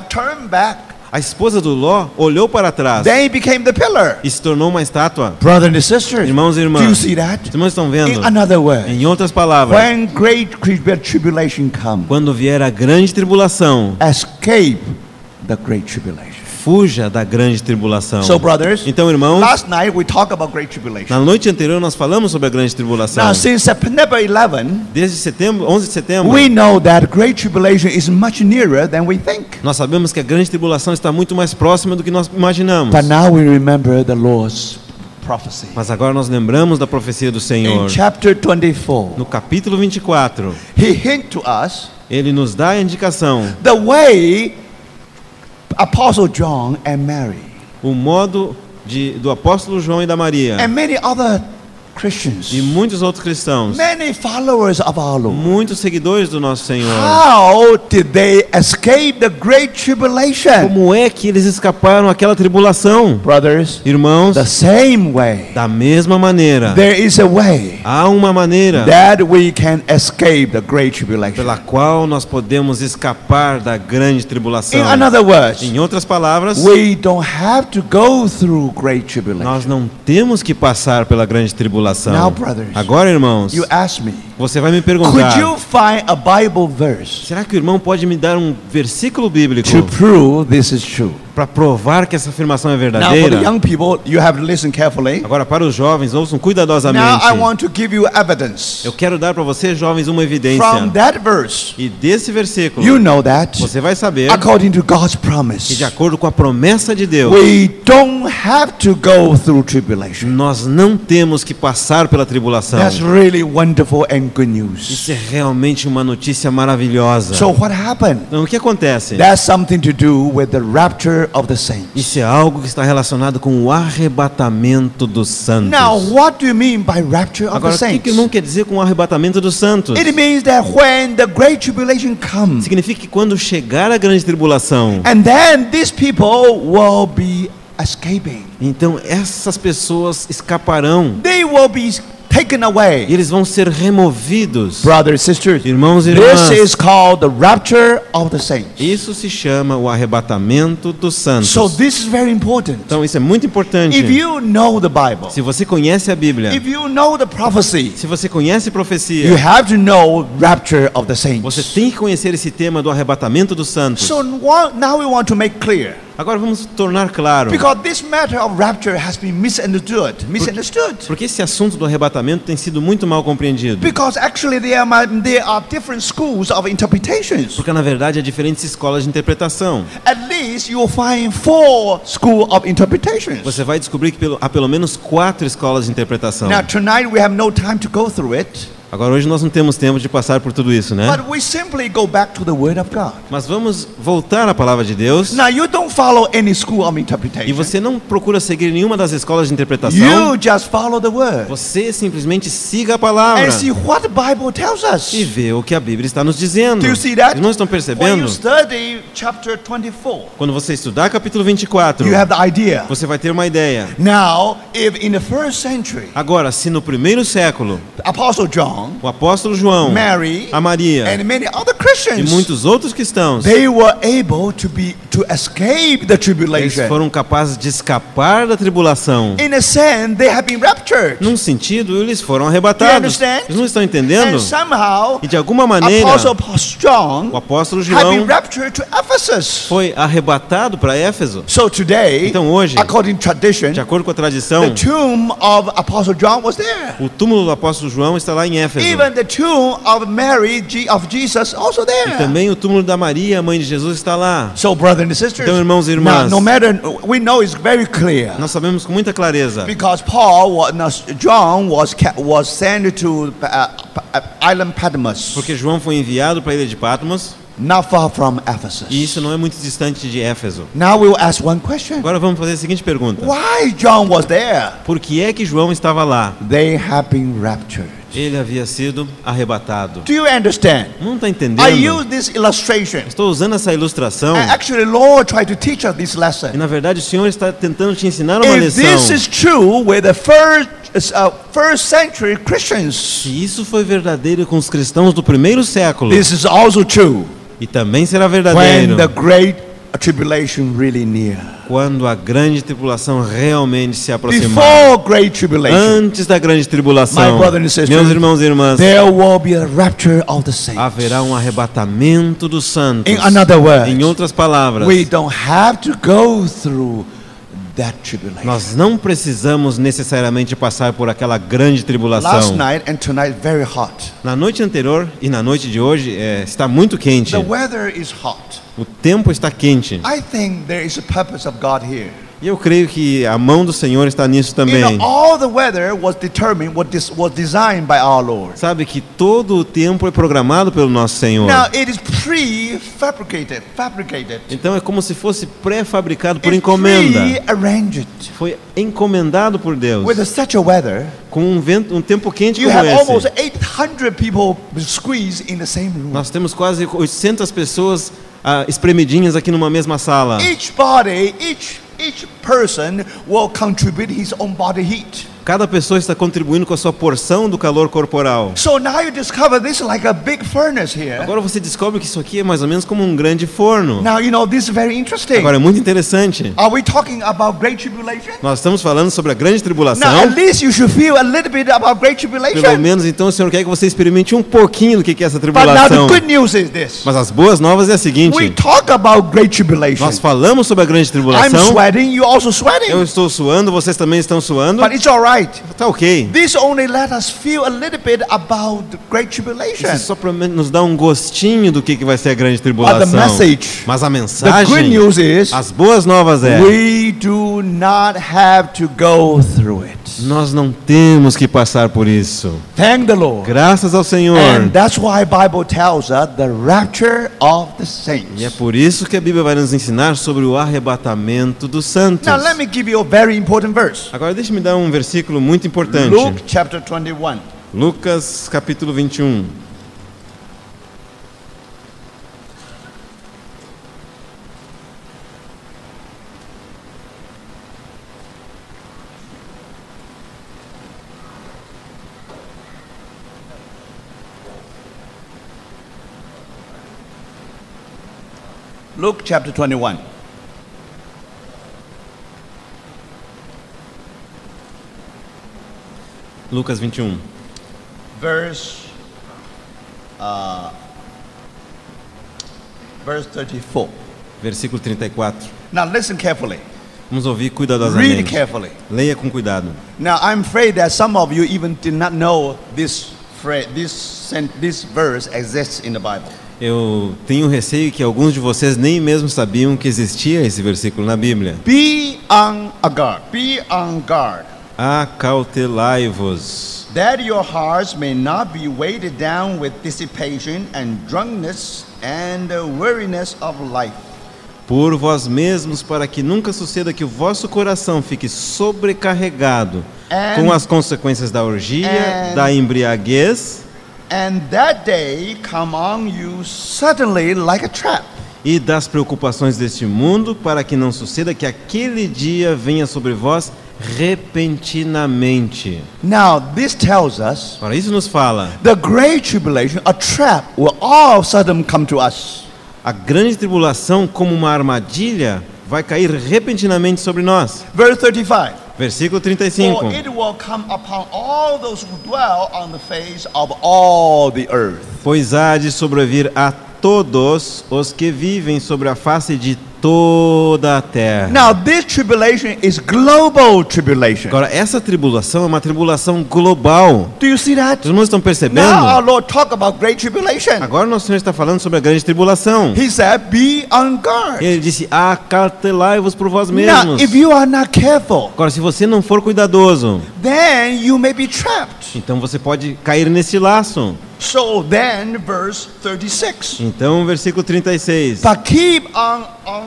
turned back. A esposa do Ló olhou para trás They became the pillar. e se tornou uma estátua. Brothers and sisters, Irmãos e do you irmãs, see that? os irmãos estão vendo? In another word, Em outras palavras, when great tribulation comes, quando vier a grande tribulação, escape the great tribulation. fuja da grande tribulação. So, brothers, Então, irmãos, last night we talked about great tribulation. na noite anterior nós falamos sobre a grande tribulação. Now, since September 11, Desde setembro, 11 de setembro, we know that great tribulation is much nearer than we think. nós sabemos que a grande tribulação está muito mais próxima do que nós imaginamos. But now we remember the Lord's prophecy. Mas agora nós lembramos da profecia do Senhor. In chapter 24, No capítulo 24, he hint to us ele nos dá a indicação, the way Apostle John and Mary o modo do apóstolo João e da Maria and many other Christians, e muitos outros cristãos, many followers of our Lord, muitos seguidores do nosso Senhor. how did they escape the great tribulation? Como é que eles escaparam àquela tribulação? Brothers, Irmãos, the same way, da mesma maneira, there is a way há uma maneira that we can escape the great tribulation. pela qual nós podemos escapar da grande tribulação. In other words, Em outras palavras, we don't have to go through great tribulation. nós não temos que passar pela grande tribulação. Now, brothers, Agora, irmãos, you ask me, você vai me could perguntar, you find a Bible verse será que o irmão pode me dar um versículo bíblico to prove this is true? para provar que essa afirmação é Now, for the verdadeira? young people, you have to listen carefully. Agora, para os jovens, ouçam Now, cuidadosamente. I want to give you evidence Eu quero dar para vocês, jovens, uma evidência. from that verse. E desse versículo, You know that, você vai saber according to God's que, promise, de acordo com a promessa de Deus, we don't have to go through tribulation. nós não temos que passar pela tribulação. That's really wonderful and good news. Isso é realmente uma notícia maravilhosa. So, what happened? Então, o que acontece? That's something to do with the rapture of the saints. Isso é algo que está relacionado com o arrebatamento dos santos. Now, what do you mean by rapture of Agora, the o que saints? irmão quer dizer com o arrebatamento dos santos? It means that when the great tribulation comes, Significa que quando chegar a grande tribulação, and then these people will be escaping. então essas pessoas escaparão They will be taken e away. eles vão ser removidos. Brothers and sisters, Irmãos e this irmãs, is called the rapture of the saints. isso se chama o arrebatamento dos santos. So this is very important. Então isso é muito importante. If you know the Bible, Se você conhece a Bíblia, if you know the prophecy, se você conhece you profecia, have to know rapture of the você saints. tem que conhecer esse tema do arrebatamento dos santos. So now we want to make clear, Agora vamos tornar claro, because this matter of rapture has been misunderstood. porque esse assunto do arrebatamento tem sido muito mal compreendido. Because actually there are different schools of interpretations. Porque na verdade há diferentes escolas de interpretação. At least you will find 4 schools of interpretations. Você vai descobrir que há pelo menos 4 escolas de interpretação. Now tonight we have no time to go through it, Agora hoje nós não temos tempo de passar por tudo isso, né? but we simply go back to the Word of God. Mas vamos voltar à palavra de Deus. Now you don't follow any school of E interpretation. você não procura seguir nenhuma das escolas de interpretação. You just follow the Word Você simplesmente siga a palavra and see what the Bible tells us. e vê o que a Bíblia está nos dizendo. Do you see that? Irmãos, estão When percebendo? you study chapter 24, Quando você estudar capítulo 24, you have the idea. você vai ter uma ideia. Now, if in the first century, Agora, se no primeiro século, Apostle John, o apóstolo João, Mary, a Maria and many other e Christians, muitos outros cristãos, they were able to escape the eles tribulation. foram capazes de escapar da tribulação. In a sense, they have been raptured. Num sentido, eles foram Do you arrebatados. understand? Eles não estão entendendo? And somehow, E de alguma maneira, Apostle John o apóstolo had been João raptured to Ephesus. foi arrebatado para Éfeso. So today, Então hoje, according to tradition, de acordo com a the tradição, tomb of Apostle John was there. o túmulo do apóstolo João está lá em Éfeso. Even the tomb of Mary of Jesus also E there. também o túmulo da Maria, a mãe de Jesus, está lá. So, brothers and sisters, Então, irmãos e now, irmãs, no matter, we know it's very clear. nós sabemos com muita clareza, Because John was sent to island Patmos, porque João foi enviado para a ilha de Patmos, not far from Ephesus. e isso não é muito distante de Éfeso. Now we'll ask one question. Agora vamos fazer a seguinte pergunta: Why John was there? por que é que João estava lá? They have been raptured. Ele havia sido arrebatado. Do you understand? Não está I entendendo? use this illustration. Estou usando essa ilustração And actually, Lord tried to teach us this e lesson. na verdade o Senhor está tentando te ensinar uma If this lição. is true with the first century Christians, Se isso foi verdadeiro com os cristãos do primeiro século, this is also true e também será when verdadeiro the great tribulation really near. quando a grande tribulação realmente se aproximar. Before great tribulation, Antes da grande tribulação, My brother and sister, meus irmãos e irmãs, there will be a rapture of the saints. haverá um arrebatamento dos santos. In another word, Em outras palavras, we don't have to go through that tribulation. nós não precisamos necessariamente passar por aquela grande Last tribulação. night and tonight very hot. Na noite anterior e na noite de hoje está muito quente. The weather is hot. O tempo está quente. I think there is a purpose of God here. E eu creio que a mão do Senhor está nisso You também. know, all the weather was determined, was designed by our Lord. Sabe que todo o tempo é programado pelo nosso Senhor. Now it is fabricated. Então é como se fosse pré-fabricado por It's encomenda. pre-arranged. Foi encomendado por Deus. With such a weather, Com um tempo quente you como have almost esse. 800 people squeezed in the same room. Nós temos quase 800 pessoas espremidinhas aqui numa mesma sala. Each body, each person will contribute his own body heat. Cada pessoa está contribuindo com a sua porção do calor corporal. So now you discover this is like a big furnace here. Agora você descobre que isso aqui é mais ou menos como um grande forno. Now you know this is very interesting. Agora é muito interessante. Are we talking about great tribulation? Nós estamos falando sobre a grande Now tribulação. at least you should feel a little bit about great Pelo tribulation. menos então o Senhor quer que você experimente um pouquinho do que é essa But now the tribulação. good news is this. Mas as boas novas é a We seguinte: talk about great tribulation. nós falamos sobre a grande I'm tribulação. sweating, you also Eu sweating. estou suando, vocês também estão suando. But it's all right right. Tá ok. This only let us feel a little bit about the great tribulation. Isso só para nos dar um gostinho do que vai ser a grande tribulação. But the message, Mas a the good mensagem, news is, as boas novas é: we do not have to go through it. nós não temos que passar por isso. Thank the Lord. Graças ao Senhor. And that's why Bible tells us the rapture of the saints. E é por isso que a Bíblia vai nos ensinar sobre o arrebatamento dos santos. Now let me give you a very important verse. Agora deixe-me dar um versículo muito importante. Luke chapter 21. Lucas capítulo 21. Luke chapter 21. Lucas 21. Verse 34. Versículo 34. Now listen carefully. Vamos ouvir Read cuidadosamente. carefully. Leia com cuidado. Now I'm afraid that some of you even did not know this phrase, this verse exists in the Bible. Eu tenho receio que alguns de vocês nem mesmo sabiam que existia esse versículo na Bíblia. Be on guard. Be on guard. Acautelai-vos, That your hearts may not be weighted down with dissipation and drunkenness and the weariness of life. por vós mesmos, para que nunca suceda que o vosso coração fique sobrecarregado com as consequências da orgia, da embriaguez, And that day come on you suddenly like a trap. e das preocupações deste mundo, para que não suceda que aquele dia venha sobre vós repentinamente. Now this tells us Para isso nos fala, the great tribulation, a trap, will all of a sudden come to us. a grande tribulação, como uma armadilha, vai cair repentinamente sobre nós. Verse 35. Versículo 35. For it will come upon all those who dwell on the face of all the earth. Pois há de sobrevir a todos os que vivem sobre a face de toda a terra. Now this tribulation is global tribulation. Agora, essa tribulação é uma tribulação global. Do you see that? Os irmãos estão percebendo? Now our Lord talk about great tribulation. Agora nosso Senhor está falando sobre a grande tribulação. He said, be on guard. Ele disse, acautelai-vos por vós Now, mesmos. if you are not careful, Agora, se você não for cuidadoso, then you may be trapped. então você pode cair nesse laço. So then, verse 36. Então, versículo 36. But keep on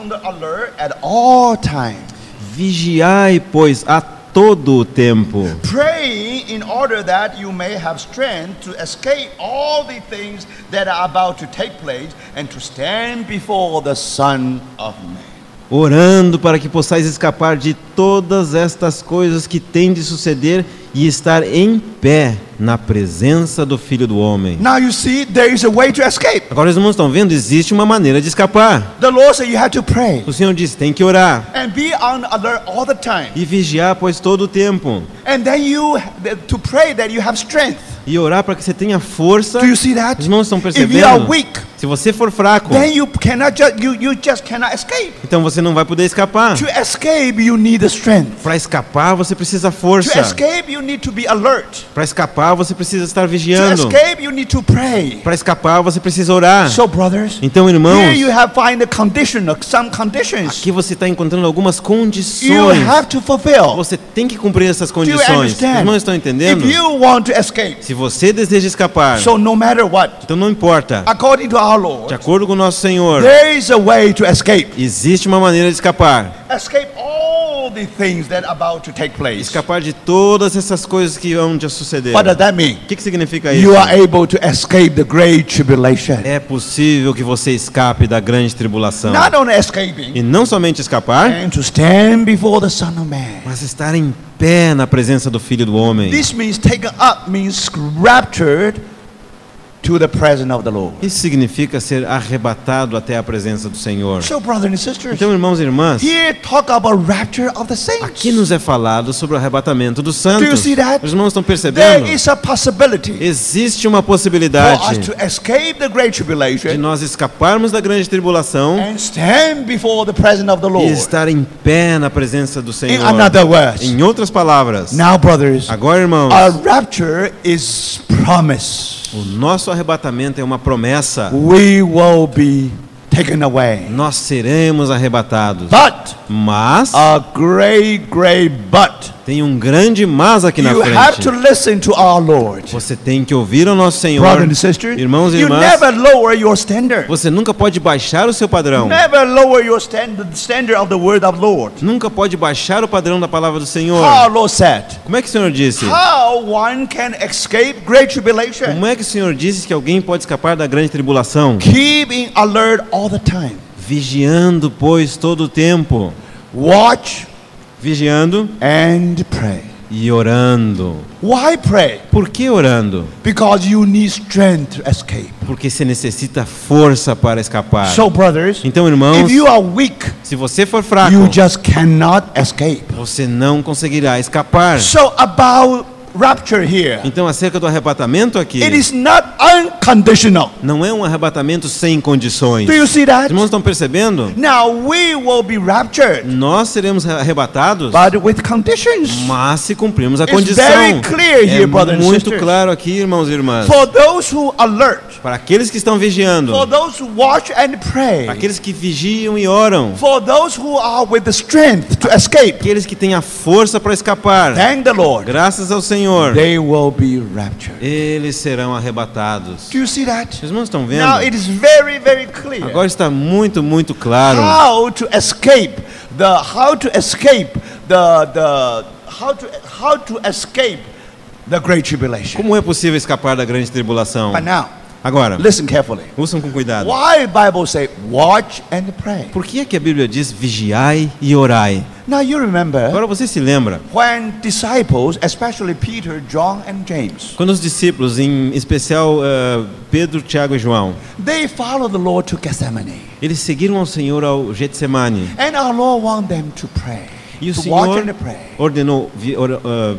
the alert at all times, Vigiai, pois, a todo o tempo, praying in order that you may have strength to escape all the things that are about to take place and to stand before the Son of Man. orando para que possais escapar de todas estas coisas que têm de suceder e estar em pé na presença do Filho do Homem. Now you see, there is a way to escape. Agora os irmãos estão vendo, existe uma maneira de escapar. The Lord said you have to pray O Senhor disse, tem que orar and be on alert all the time. e vigiar, pois, todo o tempo. And then to pray that you have strength. E orar para que você tenha força. Do you see that? Os irmãos estão If you are percebendo? weak, Se você for fraco, then you cannot you just cannot escape. então você não vai poder escapar. To escape, you need the strength. Para escapar, você precisa To força. escape, you need to be alert. Para escapar, você precisa estar To vigiando. escape, you need to pray. Para escapar, você precisa orar. So, brothers, Então, here irmãos, you have find the condition, some conditions aqui você está encontrando algumas you condições. have to fulfill. Você tem que cumprir essas you condições. Os understand? irmãos estão entendendo? If you want to escape, Se você deseja escapar, so no matter what, então não importa. according to our De Lord, acordo com o nosso Senhor, there is a way to escape. existe uma maneira de escapar. Escape all the things that are about to take place. Escapar de todas essas coisas que vão te suceder. What does that mean? O que significa isso? You are able to escape the great tribulation. É possível que você escape da grande tribulação. Not only escaping, E não somente escapar, and to stand before the Son of Man. mas estar em pé na presença do Filho do Homem. This means taken up, means raptured to the presence of the Lord. Isso significa ser arrebatado até a presença do Senhor. So, brothers and sisters, Então, irmãos e irmãs, here talk about rapture of the saints. aqui nos é falado sobre o arrebatamento dos Do you santos. see that? Os irmãos estão There percebendo? is a possibility Existe uma for us possibilidade to escape the great de tribulation nós escaparmos da grande tribulação and stand before the presence of the e Lord. estar em pé na presença do In Senhor. another words, Em outras palavras, now, brothers, agora, irmãos, our rapture is promise. o nosso arrebatamento é uma promessa. We will be taken away. Nós seremos arrebatados. But Mas a great but. tem um grande mas aqui na You have to frente. listen to our Lord. Você tem que ouvir o nosso Senhor. Brother and sister, Irmãos e you irmãs, never lower your standard. você nunca pode baixar o seu padrão. Never lower your standard, the standard of the word of Lord. Nunca pode baixar o padrão da palavra do Senhor. How our Lord said, Como é que o Senhor disse? how one can escape great tribulation. Como é que o Senhor disse que alguém pode escapar da grande tribulação? Keeping alert all the time. Vigiando, pois, todo o tempo. Watch Vigiando and pray. e orando. Why pray? Por que orando? Because you need strength to escape. Porque você necessita força para escapar. So, brothers, Então, irmãos, if you are weak, se você for fraco, you just cannot escape. você não conseguirá escapar. So, about rapture here, Então, acerca do arrebatamento aqui, it is not unconditional. não é um arrebatamento sem condições. Do you see Os that? irmãos estão percebendo? Now we will be raptured, Nós seremos arrebatados, but with conditions. mas se cumprirmos a It's condição. very clear here, É brothers and muito sisters. claro aqui, irmãos e irmãs. For those who alert, Para aqueles que estão vigiando, for those who watch and pray, para aqueles que vigiam e oram, for those who are with the strength to escape, aqueles que têm a força para escapar, thank the Lord, graças ao Senhor, they will be raptured. eles serão arrebatados. Do you see that? Os irmãos estão vendo? Now it is very, very clear Agora está muito, muito claro how to escape how to escape the great tribulation. como é possível escapar da grande tribulação. But now, Agora, listen carefully. ouçam com cuidado. Why Bible say watch and pray? Por que é que a Bíblia diz vigiai e orai? Now you remember Agora você se lembra, when disciples, especially Peter, John, and James, quando os discípulos, em especial Pedro, Tiago e João, they followed the Lord to Gethsemane, eles seguiram ao Senhor ao Getsemane. and our Lord want them to pray, E o to watch Senhor and pray. ordenou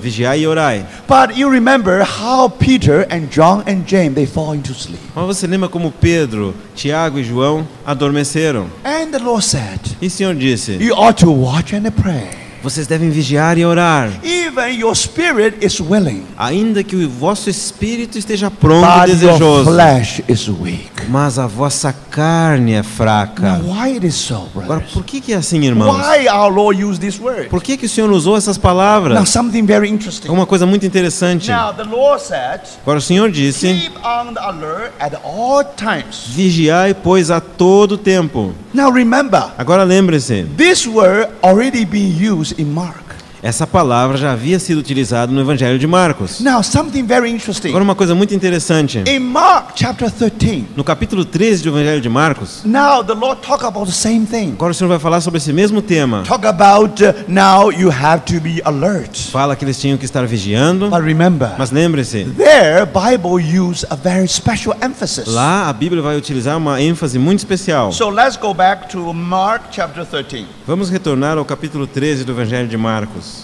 vigiai e orai. But you remember how Peter and John and James they fall into sleep, Mas você lembra como Pedro, Tiago e João adormeceram? and the Lord said, E o Senhor disse, you ought to watch and pray. vocês devem vigiar e orar, Even your spirit is willing, ainda que o vosso espírito esteja pronto e but your desejoso, flesh is weak. mas a vossa carne é fraca. Now why it is so, Agora, brothers? por que é assim, irmãos? Why our Lord used this word? Por que o Senhor usou essas Now palavras? something very É interesting. uma coisa muito interessante. Now the Lord said, Agora o Senhor disse, keep on the alert at all times. vigiai, pois, a todo tempo. Now remember, Agora lembre-se, this word already been used in Mark. essa palavra já havia sido utilizada no Evangelho de Marcos. Now something very interesting. Agora uma coisa muito interessante. In Mark chapter 13, No capítulo 13 do Evangelho de Marcos, now the Lord talk about the same thing. agora o Senhor vai falar sobre esse mesmo tema. Talk about now you have to be alert. Fala que eles tinham que estar vigiando, But remember, mas lembre-se, there Bible use a very special emphasis. lá a Bíblia vai utilizar uma ênfase muito especial. So let's go back to Mark chapter 13. Vamos retornar ao capítulo 13 do Evangelho de Marcos.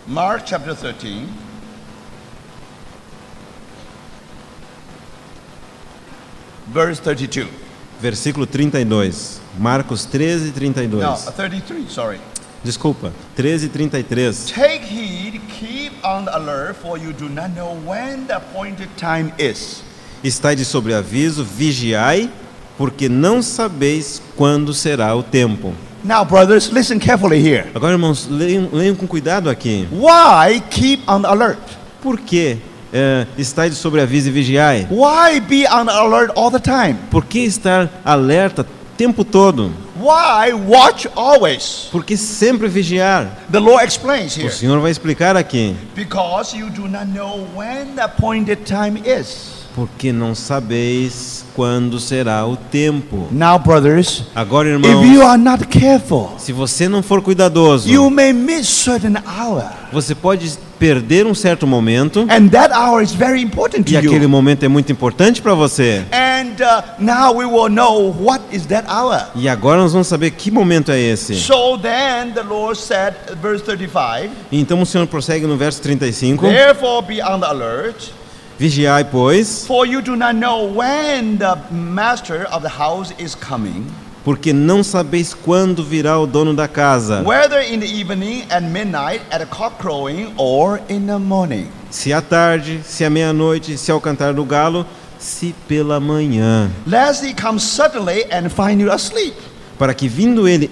Mark chapter 13. Verse 32. Versículo 32. Marcos 13, 32. No, 33, sorry. Desculpa, 13, 33. Take heed, keep on the alert, for you do not know when the appointed time is. Estai de sobreaviso, vigiai, porque não sabeis quando será o tempo. Now, brothers, listen carefully here. Agora, irmãos, leiam com cuidado aqui. Why keep on the alert? Por que estai de sobreaviso e vigiai? Why be on the alert all the time? Por que estar alerta o tempo todo? Why watch always? Por que sempre vigiar? The Lord explains O here. Senhor vai explicar aqui. Because you do not know when the appointed time is. Porque não sabeis quando será o tempo. Now, brothers, Agora, if irmãos, you are not careful, se você não for cuidadoso, you may miss certain hour. você pode perder um certo momento, and that hour is very important to e aquele you. momento é muito importante para você. And now we will know what is that hour. E agora nós vamos saber que momento é esse. So then the Lord said, verse 35, Então o Senhor prossegue no verso 35. therefore be on the alert, Vigiai, pois, for you do not know when the master of the house is coming, porque não sabeis quando virá o dono da casa, whether in the evening, at midnight, at a cock crowing, or in the morning. se à tarde, se à meia-noite, se ao cantar do galo, se pela manhã, Lest he come suddenly and find you asleep. para que vindo ele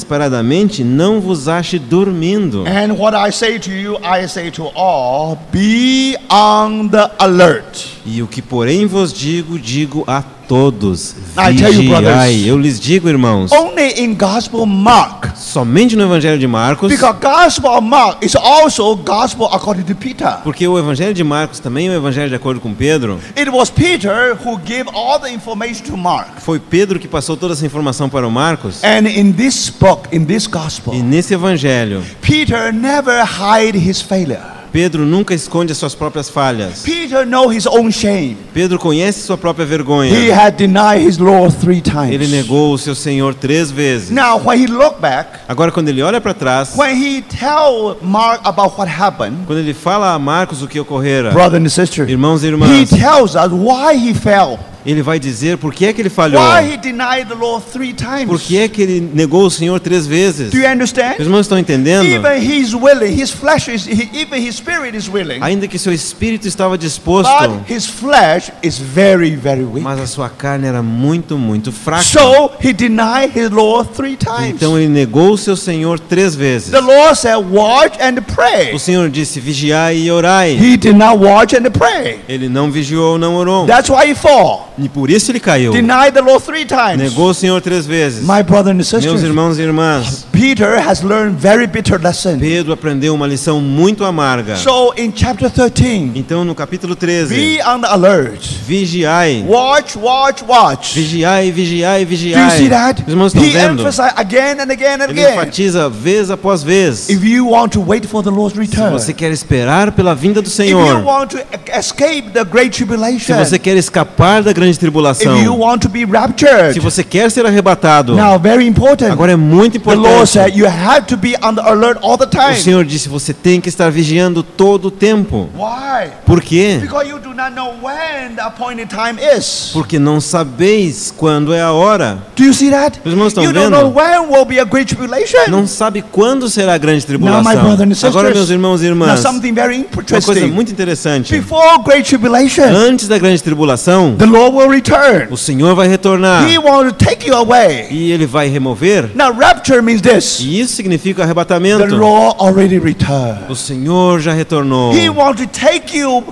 inesperadamente não vos ache dormindo. And what I say to you, I say to all, be on the alert. E o que porém vos digo, digo a todos, I tell you, vigiai. brothers. Eu lhes digo, irmãos, Only in Gospel Mark, somente no Evangelho de Marcos, because Gospel of Mark is also Gospel according to Peter. porque o Evangelho de Marcos também é o Evangelho de acordo com Pedro. It was Peter who gave all the information to Mark. Foi Pedro que passou toda essa informação para o Marcos. And in this book, in this Gospel, E nesse Evangelho, Peter never hide his failure. Pedro nunca esconde as suas próprias falhas. Peter know his own shame. Pedro conhece sua própria He vergonha. had denied his Lord 3 Ele times. negou o seu Senhor 3 vezes. Now, when he look back, Agora, quando ele olha para trás, when he tell Mark about what happened, quando ele fala a Marcos o que ocorrera, brother and sister, irmãos e he irmãs, tells us why he fell, ele vai dizer por que é que ele falhou. why he denied the Lord 3 Por times. que é que ele negou o Senhor 3 vezes? Do you understand? Os irmãos estão entendendo? Even he's willing, his flesh is, even his spirit is willing, Ainda que seu espírito estava disposto, but his flesh is very, very weak. mas a sua carne era muito, muito fraca. So he denied his Lord 3 times. Então ele negou o seu Senhor 3 vezes. The Lord said, watch and pray. O Senhor disse, vigiai e orai. He did not watch and pray. Ele não vigiou, não orou. That's why he fall. E por isso ele caiu. Denied the Lord 3 times. Negou o Senhor 3 vezes. My brother and Meus sisters, irmãos e irmãs, Peter has learned very bitter lesson. Pedro aprendeu uma lição muito amarga. So in chapter 13, Então no capítulo 13, be on the alert. vigiai. Watch, watch, watch. Vigiai, vigiai, Do you see vigiai. that? Os irmãos estão He vendo? emphasized again and again and Ele again. enfatiza vez após vez. If you want to wait for the Lord's Se return, você quer esperar pela vinda do if you Senhor, want to escape the great se tribulation, você quer escapar da grande if you tribulação, want to be raptured, se você quer ser arrebatado, now very important. agora é muito The Lord importante. said you have to be on the alert all the O time. Senhor disse, você tem que estar vigiando todo o tempo. Why? Por quê? Because you do not know when the appointed time is. Porque não sabeis quando é a hora. Do you see that? Os irmãos estão You don't vendo? know when will be a great tribulation. Não sabe quando será a grande Now, my tribulação. brother and sisters, Agora, meus irmãos e now irmãs, something very uma coisa interesting. muito interessante. Before great tribulation, Antes da grande tribulação, the Lord will return. o Senhor vai retornar He wants to take you away. e Ele vai remover. Now rapture means this. E isso significa The arrebatamento. Lord already returned. O Senhor já retornou. He wants to take you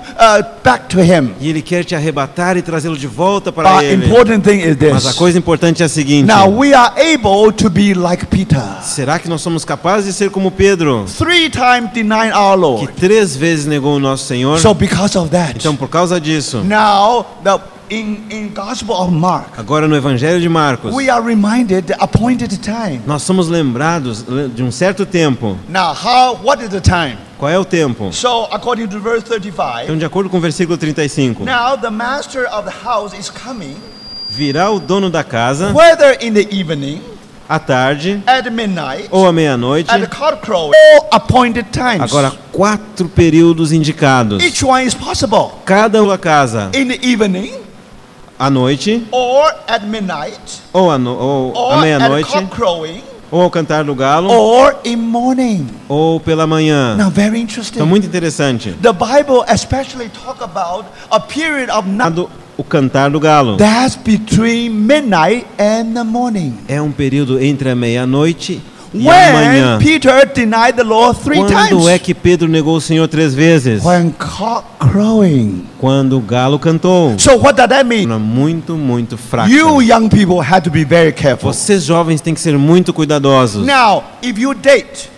back to Him. E Ele quer te arrebatar e trazê-lo de volta para But Ele. important thing is Mas a this. coisa importante é a seguinte. Now we are able to be like Peter. Será que nós somos capazes de ser como Pedro, 3 times denying our que Lord. 3 vezes negou o nosso Senhor? So because of that, Então, por causa disso, now in Gospel of Mark, agora no Evangelho de Marcos, we are reminded the appointed time. nós somos lembrados de um certo tempo. Now, what is the time? Qual é o tempo? So, according to verse 35, Então, de acordo com o versículo 35, now the master of the house is coming, virá o dono da casa whether in the evening, à tarde at midnight, ou à meia-noite. at the cock crowing, all appointed times. Agora, 4 períodos indicados. Each one is possible. Cada uma casa In the evening, à noite, or at midnight, ou à or at meia-noite, cock crowing, ou ao cantar do galo, or in morning. ou pela manhã. Now, very interesting. Então, muito interessante. The Bible especially talk about a period of night O cantar do galo that's between midnight and the morning. é um período entre a meia-noite e a When manhã. Peter denied the Lord 3 Quando times. é que Pedro negou o Senhor 3 vezes? When cock crowing. Quando o galo cantou. So what does that mean? Era muito, muito fraca. You young people have to be very careful. Vocês jovens têm que ser muito cuidadosos. Now, if you date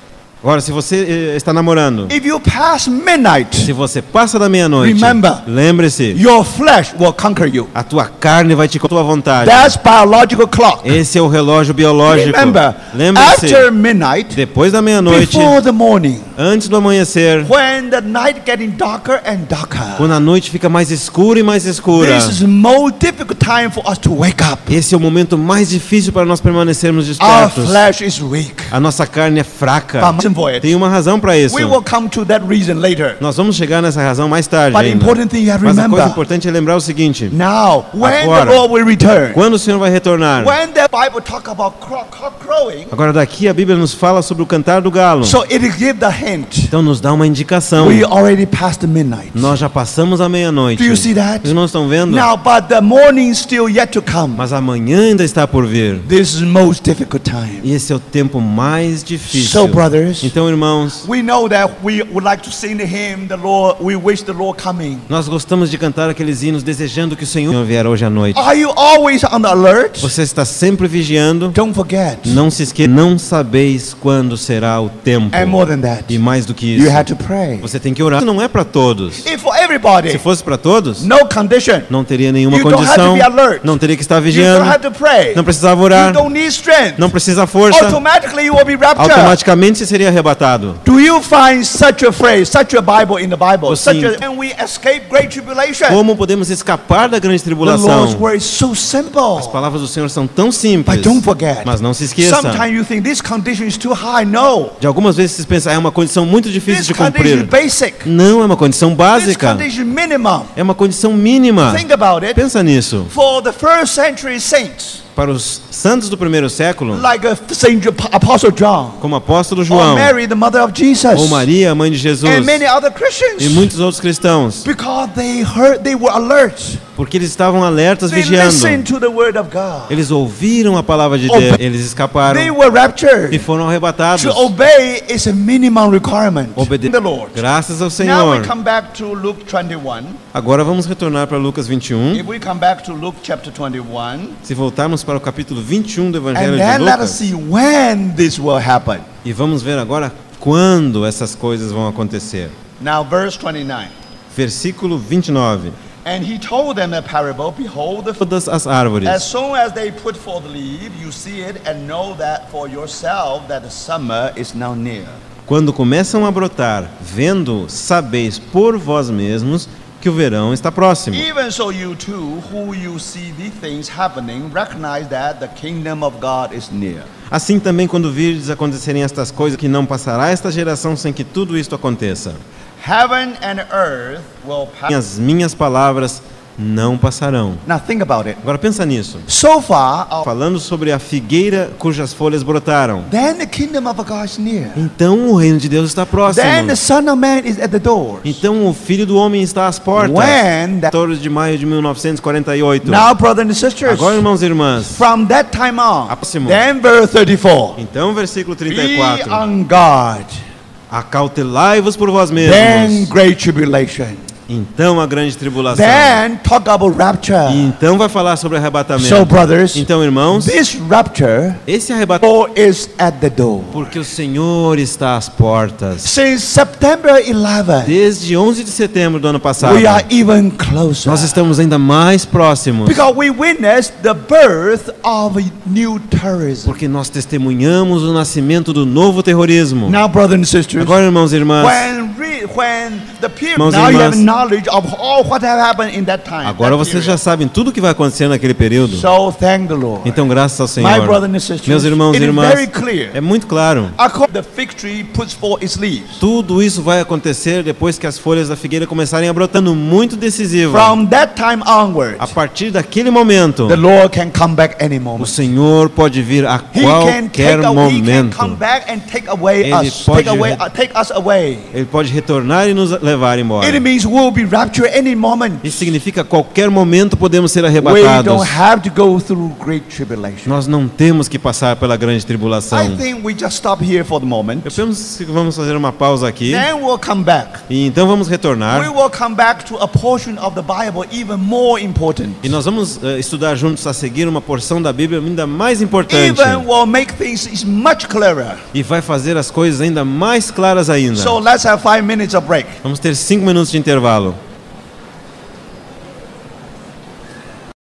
Agora, se você está namorando, if you pass midnight, se você passa da meia-noite, remember, lembre-se, your flesh will conquer you. a tua carne vai te contra a tua vontade. That's biological clock. Esse é o relógio biológico. Remember, Lembre-se, after midnight, depois da meia-noite, before the morning, antes do amanhecer, when the night getting darker and darker, quando a noite fica mais escura e mais escura, this is the most difficult time for us to wake up. esse é o momento mais difícil para nós permanecermos Our despertos. flesh is weak. A nossa carne é fraca. For it. Tem uma razão para isso. We will come to that reason later. Nós vamos chegar nessa razão mais tarde But the ainda. important thing you have to Mas a coisa remember, importante é lembrar o seguinte: now, when Agora, the Lord will return, quando o Senhor vai retornar? when the Bible talk about cock crowing, Agora daqui a Bíblia nos fala sobre o cantar do galo. so it gives the hint. Então nos dá uma indicação. We already passed the midnight. Nós já passamos a meia-noite. Do you see that? Os irmãos estão vendo? Now, but the morning is still yet to come. Mas amanhã ainda está por vir. This is the most difficult time. E esse é o tempo mais difícil. So, brothers, Então, irmãos, we know that we would like to sing the hymn, the Lord, we wish the Lord coming. nós gostamos de cantar aqueles hinos desejando que o Senhor vier hoje à noite. Are you always on the alert? Você está sempre vigiando. Don't forget. Não se esqueça, não sabeis quando será o tempo. And more than that, E mais do que you isso, had to pray. você tem que orar. Isso não é para todos. If for everybody, Se fosse para todos, no condition, não teria nenhuma you don't have to condição, be alert. não teria que estar You don't vigiando, have to pray. não precisava You orar, don't need strength. não precisa força, Automatically you will be raptured. automaticamente você seria arrebatado. Do you find such a phrase, such a Bible in the Bible? Sim. Such a, and we escape great tribulation. Como podemos escapar da grande The tribulação? Lord's word is so simple. As palavras do Senhor são tão simples, But don't forget. mas não se esqueça. Sometimes you think this condition is too high. No. De algumas vezes vocês pensam, é uma condição muito difícil This de condition is cumprir. basic. Não, é uma condição This básica. condition is minimum. É uma condição mínima. Think about it. Pensa nisso. For the first century saints, Para os santos do primeiro século, like Saint Apostle John, como apóstolo or João, Mary, the mother of Jesus, ou Maria, a mãe de Jesus, and many other e Christians, muitos outros cristãos, because they heard, they were alert. porque eles estavam alertas They vigiando. listened to the word of God. Eles ouviram a palavra de Deus, eles escaparam They were e raptured. foram arrebatados. To obey is a minimum requirement. Obede- The Lord. Graças ao Now Senhor. we come back to Luke 21. Agora vamos retornar para Lucas 21. If we come back to Luke chapter 21, Se voltarmos para o capítulo 21 do and Evangelho de then let us Lucas, see when this will happen. e vamos ver agora quando essas coisas vão acontecer. Now, verse 29. Versículo 29. And he told them a parable. Behold, Todas as árvores, as soon as they put forth leaf, you see it and know that for yourself that the summer is now near. quando começam a brotar, vendo, sabeis por vós mesmos que o verão está próximo. Even so, you too, who you see these things happening, recognize that the kingdom of God is near. Assim também, quando virdes acontecerem estas coisas, que não passará esta geração sem que tudo isto aconteça. Heaven and earth will E pass. as minhas palavras não passarão. Now think about it. Agora pensa nisso. So far, Falando sobre a figueira cujas folhas brotaram. then the kingdom of God is near. Então o reino de Deus está próximo. Then the Son of Man is at the doors. Então o Filho do Homem está às portas. When that, 14 de maio de 1948. now, brothers and sisters, Agora, irmãos e irmãs, from that time on, Próximo. then verse 34, então versículo be 34. on guard. Acautelai-vos por vós Then mesmos. great tribulation. Então a grande tribulação. Then talk about E rapture. então vai falar sobre arrebatamento. So, brothers, Então, irmãos, this rapture esse arrebatamento is at the door. porque o Senhor está às portas. Since September 11, Desde 11 de setembro do ano passado, we are even closer. nós estamos ainda mais próximos. Because we witnessed the birth of a new terrorism. Porque nós testemunhamos o nascimento do novo terrorismo. Now, brothers and sisters, Agora, irmãos e irmãs, when the period, Irmãos e now you have irmãs, knowledge of all what have happened in that time. agora that vocês period. já sabem tudo o que vai acontecer naquele período. So thank the Lord. Então, graças ao My Senhor, brothers and sisters, meus irmãos e it is irmãs, very clear. é muito claro. The fig tree puts forth its leaves. Tudo isso vai acontecer depois que as folhas da figueira começarem a brotar. Muito decisivo. From that time onward, A partir daquele momento, the Lord can come back any o moment. Senhor pode vir a He can qualquer he can momento. come back and take away Ele us, pode take us away. Ele pode retornar retornar e nos levar embora. It means we'll be raptured any moment. Isso significa a qualquer momento podemos ser We arrebatados. don't have to go through great tribulation. Nós não temos que passar pela grande tribulação. I think we just stop here for the moment. Eu penso que vamos fazer uma pausa aqui. Then we'll come back. E então vamos We retornar. will come back to a portion of the Bible even more important. E nós vamos estudar juntos a seguir uma porção da Bíblia ainda mais importante. Even will make things is much clearer. E vai fazer as coisas ainda mais claras ainda. So let's have 5 minutes of break. Vamos ter 5 minutos de intervalo.